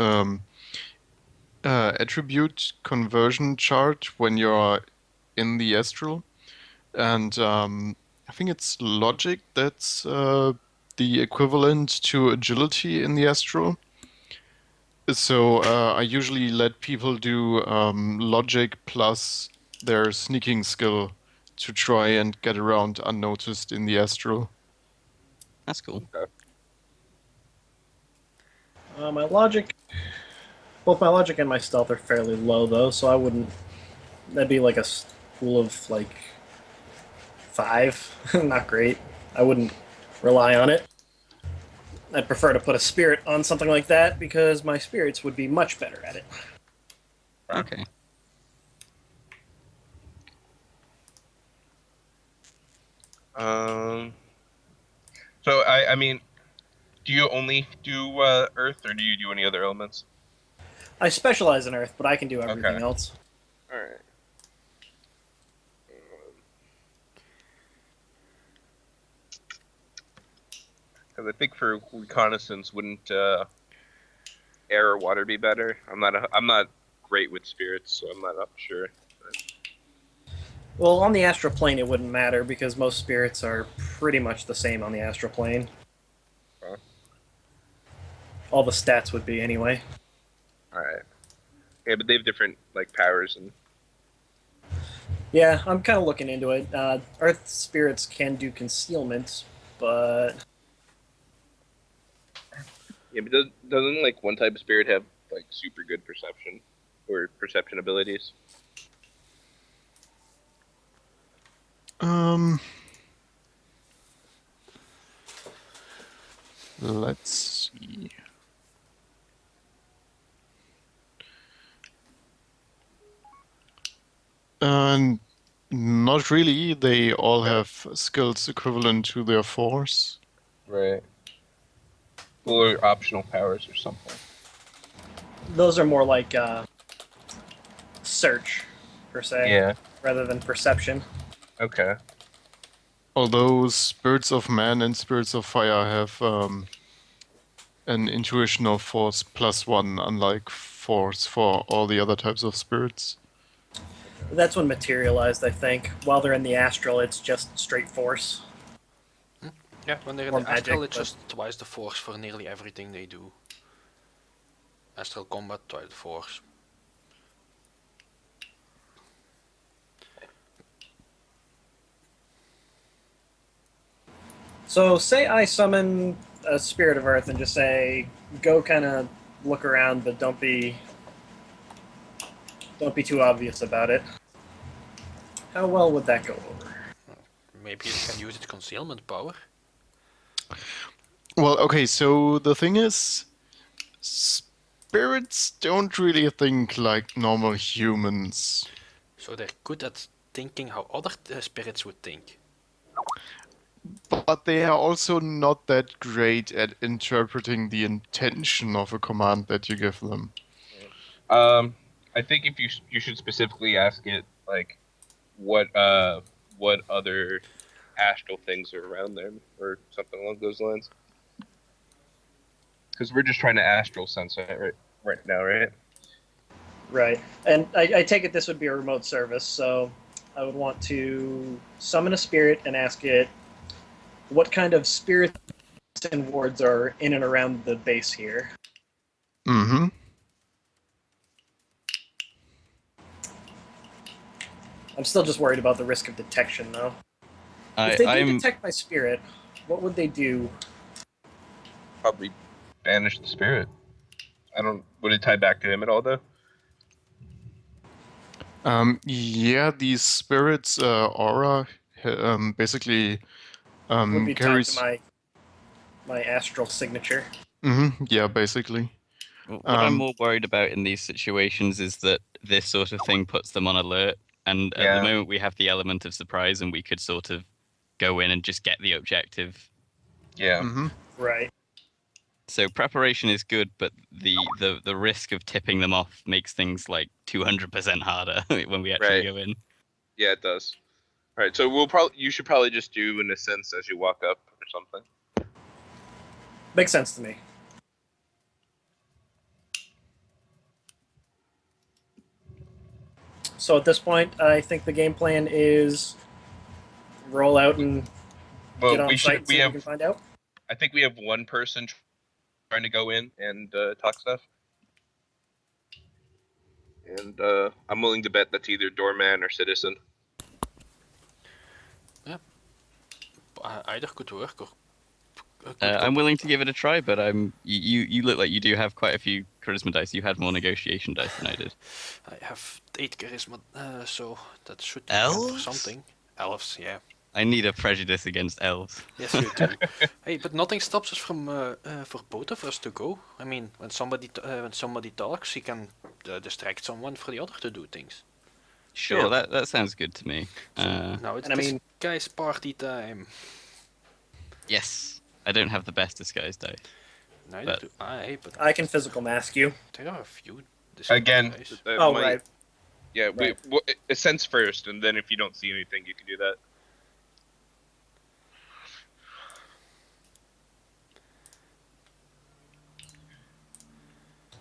attribute conversion chart when you're in the astral, and I think it's logic that's the equivalent to agility in the astral. So I usually let people do logic plus their sneaking skill to try and get around unnoticed in the astral. That's cool. My logic, both my logic and my stealth are fairly low though, so I wouldn't. That'd be like a school of like 5. Not great. I wouldn't rely on it. I'd prefer to put a spirit on something like that because my spirits would be much better at it. Okay. So I mean, do you only do Earth, or do you do any other elements? I specialize in Earth, but I can do everything Okay. else. All right. Because I think for reconnaissance, wouldn't air or water be better? I'm not great with spirits, so I'm not up sure. Well, on the astral plane, it wouldn't matter because most spirits are pretty much the same on the astral plane. Huh. All the stats would be anyway. All right. Yeah, but they have different like powers and. Yeah, I'm kind of looking into it. Earth spirits can do concealment, but Yeah, but doesn't like one type of spirit have like super good perception or perception abilities? Um, let's see. Not really. They all have skills equivalent to their force. Right. Or optional powers or something. those are more like search, per se, Yeah. rather than perception. Okay. Although spirits of man and spirits of fire have an intuitional force +1, unlike force for all the other types of spirits. That's when materialized, I think. While they're in the astral, it's just straight force. Yeah, when they're in Or the astral, magic, it's but- just twice the force for nearly everything they do. Astral combat, twice the force. So, say I summon a spirit of Earth and just say, "Go, kind of look around, but don't be too obvious about it." How well would that go over? Maybe it can use its concealment power. Well, okay, so the thing is, spirits don't really think like normal humans. So they're good at thinking how other spirits would think. But they are also not that great at interpreting the intention of a command that you give them. I think if you should specifically ask it like what other astral things are around them or something along those lines. Because we're just trying to astral sense it right now, right? Right. And I take it this would be a remote service, so I would want to summon a spirit and ask it what kind of spirits and wards are in and around the base here. Mm-hmm. I'm still just worried about the risk of detection, though. If they do I'm detect my spirit, what would they do? Probably banish the spirit. I don't. Would it tie back to him at all, though? Yeah, these spirits aura basically Would be tied carries. to my astral signature. Yeah, basically. what I'm Um, more worried about in these situations is that this sort of thing puts them on alert, and at Yeah. the moment we have the element of surprise, and we could sort of go in and just get the objective. Yeah. Right. So preparation is good, but the risk of tipping them off makes things like 200% harder when we actually Right. go in. Yeah, it does. All right. So you should probably just do an ascent as you walk up or something. Makes sense to me. So at this point, I think the game plan is roll out and Well, get on we site should. and We see if have. we can find out. I think we have one person trying to go in and talk stuff. And I'm willing to bet that's either doorman or citizen. Either could work or. I'm willing to give it a try, but you look like you do have quite a few charisma dice. You had more negotiation dice than I did. I have 8 charisma, so that should count for Elves? something. Elves, yeah. I need a prejudice against elves. Yes, you do. Hey, but nothing stops us from for both of us to go. I mean, when somebody talks, he can distract someone for the other to do things. Sure, Yeah. that sounds good to me. Now it's and I this mean- guy's party time. Yes, I don't have the best disguise dice. Neither But- do I, but I can physical mask you. there are a few. Again. guys. Oh, right. Yeah. Right. Ascents first, and then if you don't see anything, you can do that.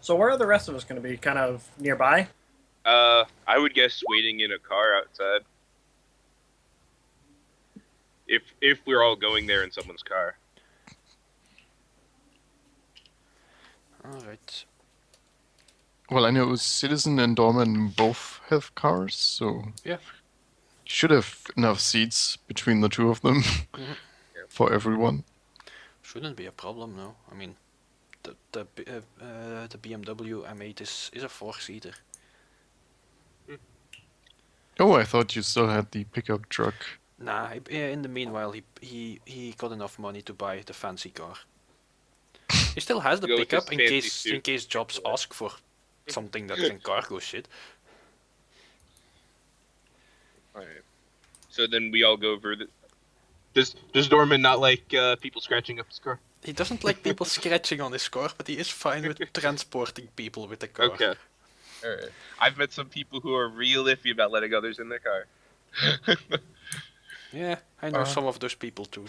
So where are the rest of us going to be? Kind of nearby? I would guess waiting in a car outside. If we're all going there in someone's car. Alright. well, I know Citizen and Dorman both have cars, so Yeah. should have enough seats between the two of them Mhm. for everyone. Shouldn't be a problem, no. I mean, the BMW M8 is a 4-seater. Oh, I thought you still had the pickup truck. Nah, in the meanwhile, he got enough money to buy the fancy car. He still has the Go with pickup his in fancy case suit. jobs ask for something that can cargo shit. Alright. So then we all go over the. Does Dorman not like people scratching up his car? He doesn't like people scratching on his car, but he is fine with transporting people with the car. Okay. Alright. I've met some people who are real iffy about letting others in their car. Yeah, I know some of those people too.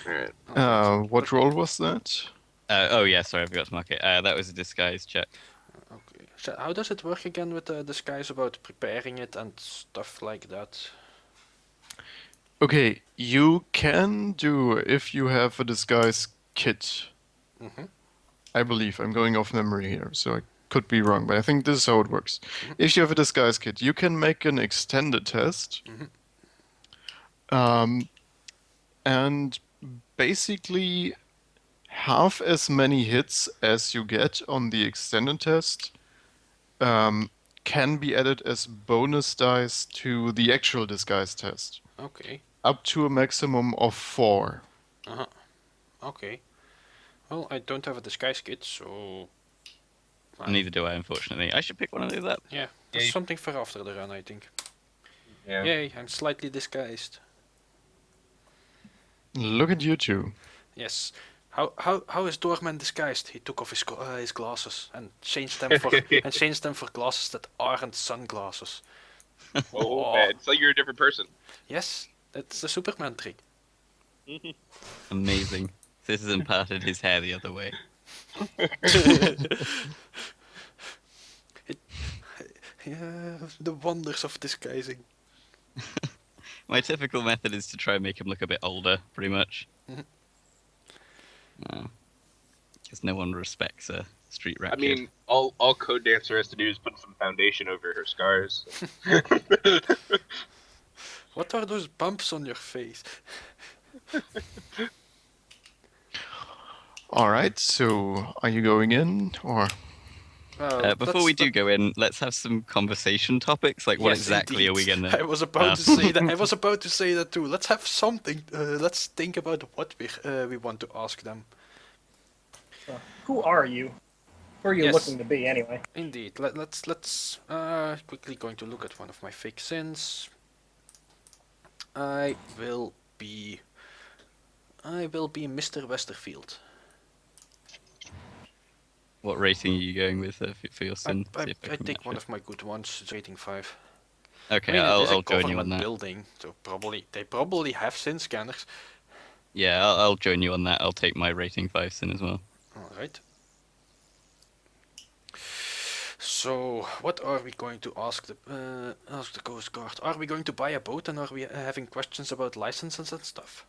Alright. What role was that? Oh yeah, sorry, I forgot to mark it. That was a disguise check. Okay. So how does it work again with the disguise about preparing it and stuff like that? Okay, you can do if you have a disguise kit. Mm-hmm. I believe I'm going off memory here, so I could be wrong, but I think this is how it works. If you have a disguise kit, you can make an extended test, and basically half as many hits as you get on the extended test can be added as bonus dice to the actual disguise test, Okay. up to a maximum of 4. Okay. Well, I don't have a disguise kit, so Neither do I, unfortunately. I should pick one and do that. yeah, that's you- something for after the run, I think. Yeah. Yay, I'm slightly disguised. Look at you two. Yes. How is Doorman disguised? He took off his glasses and changed them for glasses that aren't sunglasses. Oh, man. It's like you're a different person. Yes, that's the Superman trick. Amazing. Citizen parted his hair the other way. It, yeah, the wonders of disguising. My typical method is to try and make him look a bit older, pretty much. Mhm. Because no one respects a street rat I mean, kid. all Code Dancer has to do is put some foundation over her scars. What are those bumps on your face? All right, so are you going in or? Before we do go in, let's have some conversation topics. Like, what Yes, exactly are we indeed. gonna? I was about to say that. I was about to say that too. Let's have something. Let's think about what we want to ask them. Who are you? Who are you Yes. looking to be, anyway? Indeed. Let's quickly going to look at one of my fake sins. I will be Mr. Westerfield. What rating are you going with for your I, sin? I, See if I can take match one it. of my good ones. It's rating 5. Okay, I mean, it is a I'll join you on government that. building, so they probably have sin scanners. Yeah, I'll join you on that. I'll take my rating 5 sin as well. All right. So, what are we going to ask the Coast Guard? Are we going to buy a boat, and are we having questions about licenses and stuff?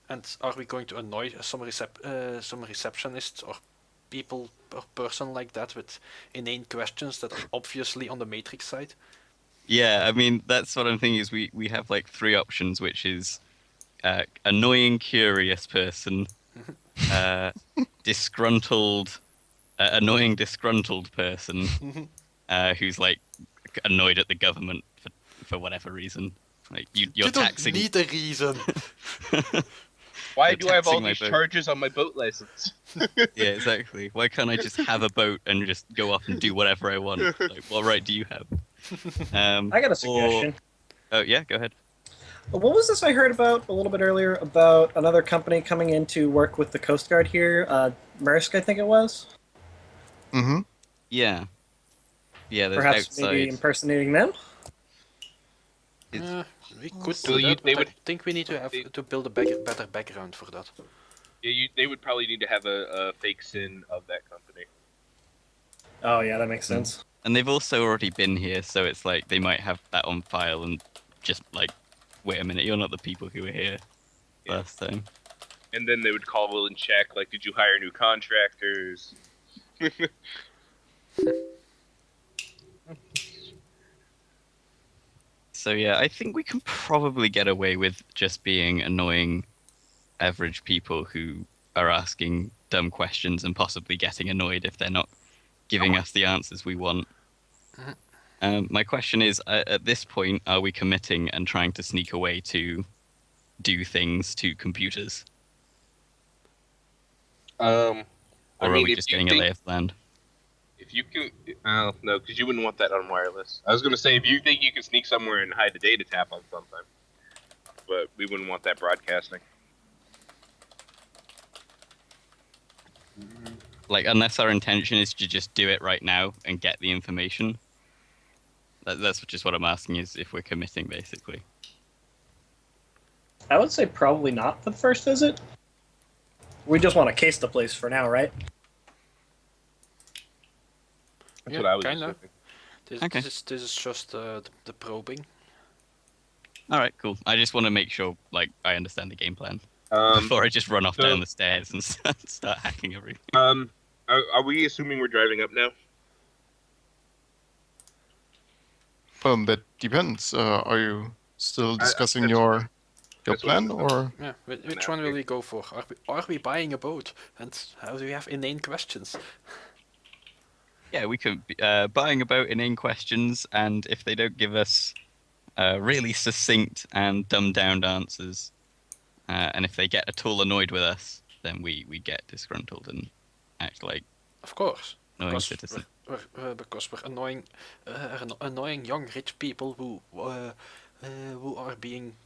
And are we going to annoy some receptionists or people or person like that with inane questions that are obviously on the Matrix side? Yeah, I mean that's what I'm thinking. Is we have like 3 options, which is annoying, curious person, disgruntled, annoying, disgruntled person who's like annoyed at the government for whatever reason. Like you're You taxing. don't need a reason. Why You're do I have all taxing my these boat. charges on my boat license? Yeah, exactly. Why can't I just have a boat and just go off and do whatever I want? Like, what right do you have? I got a suggestion. Oh yeah, go ahead. What was this I heard about a little bit earlier about another company coming in to work with the Coast Guard here? Maersk, I think it was. Mm-hmm. Yeah. Yeah, there's Perhaps outside. maybe impersonating them? It's- We could So do that, they but would- I think we need to have they- to build a better background for that. Yeah, they would probably need to have a fake sin of that company. Oh, yeah, that makes sense. And they've also already been here, so it's like they might have that on file and just like, wait a minute, you're not the people who were here Yeah. last time. And then they would call and check, like, did you hire new contractors? So yeah, I think we can probably get away with just being annoying average people who are asking dumb questions and possibly getting annoyed if they're not giving us the answers we want. My question is, at this point, are we committing and trying to sneak away to do things to computers? Or are we just getting a lay of the land? If you can, no, because you wouldn't want that on wireless. I was gonna say if you think you can sneak somewhere and hide the data tap on something, but we wouldn't want that broadcasting. Like, unless our intention is to just do it right now and get the information. That's just what I'm asking, is if we're committing, basically. I would say probably not for the first visit. We just want to case the place for now, right? That's Yeah, what I was kinda. assuming. Okay. This is just the probing. All right, cool. I just want to make sure, like, I understand the game plan Um, before I just run off so- down the stairs and start hacking everything. are we assuming we're driving up now? That depends. Are you still discussing that's- your that's what plan, I- or Yeah, which Nah, one will okay. we go for? Are we buying a boat? And how do we have inane questions? Yeah, we could be buying about inane questions, and if they don't give us really succinct and dumbed down answers, and if they get at all annoyed with us, then we get disgruntled and act like Of course, annoying because citizens. because we're annoying young rich people who are being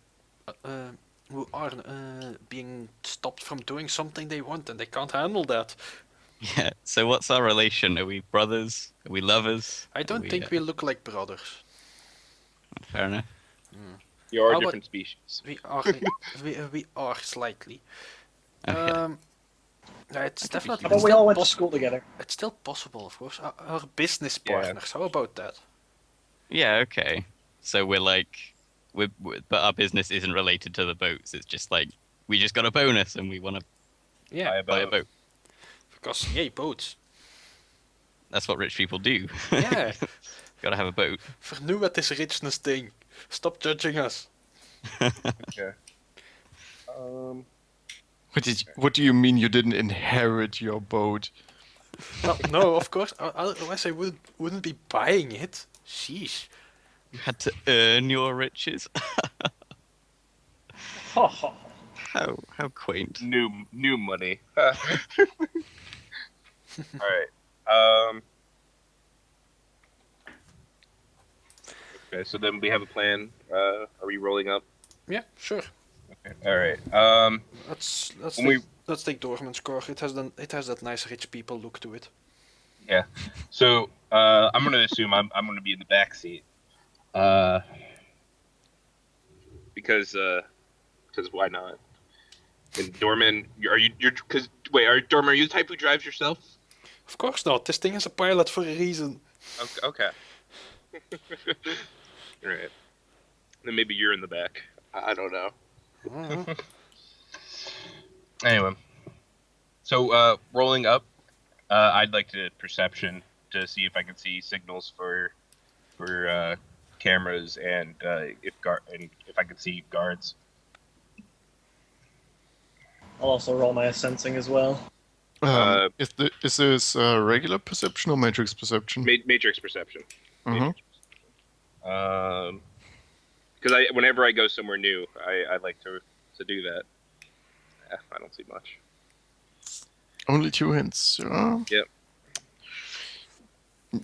being stopped from doing something they want and they can't handle that. Yeah. So what's our relation? Are we brothers? Are we lovers? I don't think we look like brothers. Fair enough. You are How about- different species. We are we are slightly. Okay. It's definitely. How about It's we still all went to poss- school together? It's still possible, of course. Our business Yeah. partners. How about that? Yeah, okay. So we're like, but our business isn't related to the boats. It's just like we just got a bonus and we want to Yeah, buy a boat. because yay boats. That's what rich people do. Yeah. Gotta have a boat. Vernieuw het is richness thing. Stop judging us. Okay. What do you mean you didn't inherit your boat? Well, no, of course. Otherwise, I wouldn't be buying it. Sheesh. You had to earn your riches. Ha ha. How quaint. New money. All right. Okay, so then we have a plan. Are we rolling up? Yeah, sure. Okay. All right. Let's When we- let's take Dorman's car. It has that nice rich people look to it. Yeah. So I'm gonna assume I'm gonna be in the back seat. Because why not? And Dorman, Dorman, are you the type who drives yourself? Of course not. This thing is a pilot for a reason. Okay. All right. Then maybe you're in the back. I don't know. Mhm. Anyway, so rolling up, I'd like to perception to see if I can see signals for cameras and if I can see guards. I'll also roll my sensing as well. Is this regular perception or matrix perception? Matrix perception. Mhm. Because whenever I go somewhere new, I like to do that. I don't see much. Only 2 hints. Yep.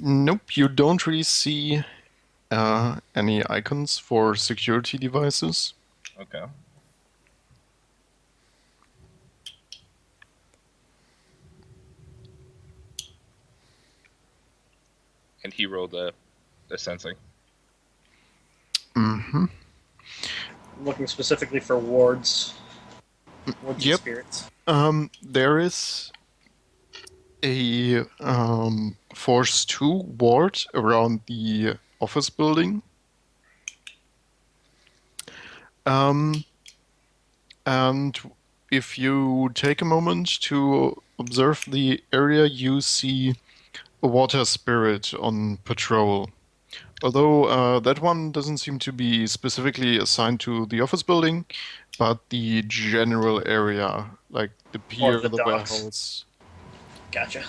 Nope, you don't really see any icons for security devices. Okay. And he rolled a sensing. Mm-hmm. I'm looking specifically for wards. Wards Yep. and spirits. There is a Force 2 ward around the office building. And if you take a moment to observe the area, you see a water spirit on patrol. Although that one doesn't seem to be specifically assigned to the office building, but the general area, like the pier, the the docks. warehouse. Gotcha.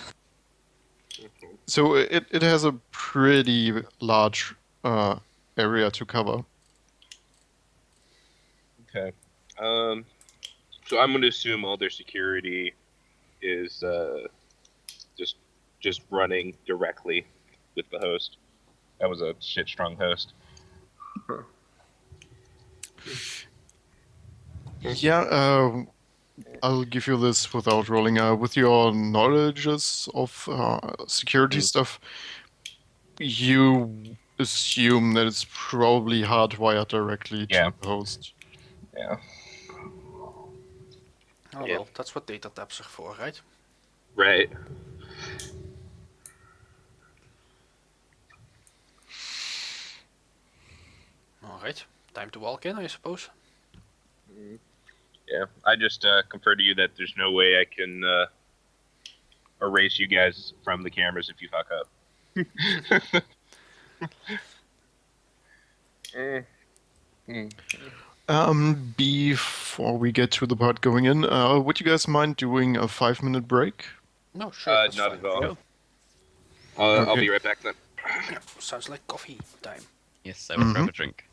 So it has a pretty large area to cover. Okay. So I'm going to assume all their security is just running directly with the host. That was a shit strong host. Yeah, I'll give you this without rolling. With your knowledges of security stuff, you assume that it's probably hardwired directly Yeah. to the host. Yeah. Oh Yeah. well, that's what data taps are for, right? Right. Alright, time to walk in, I suppose. Yeah. I just confer to you that there's no way I can erase you guys from the cameras if you fuck up. Before we get to the part going in, would you guys mind doing a 5-minute break? No, sure. That's Not fine. at all. Yeah. I'll Okay. be right back then. Yeah, sounds like coffee time. Yes, I will grab a drink.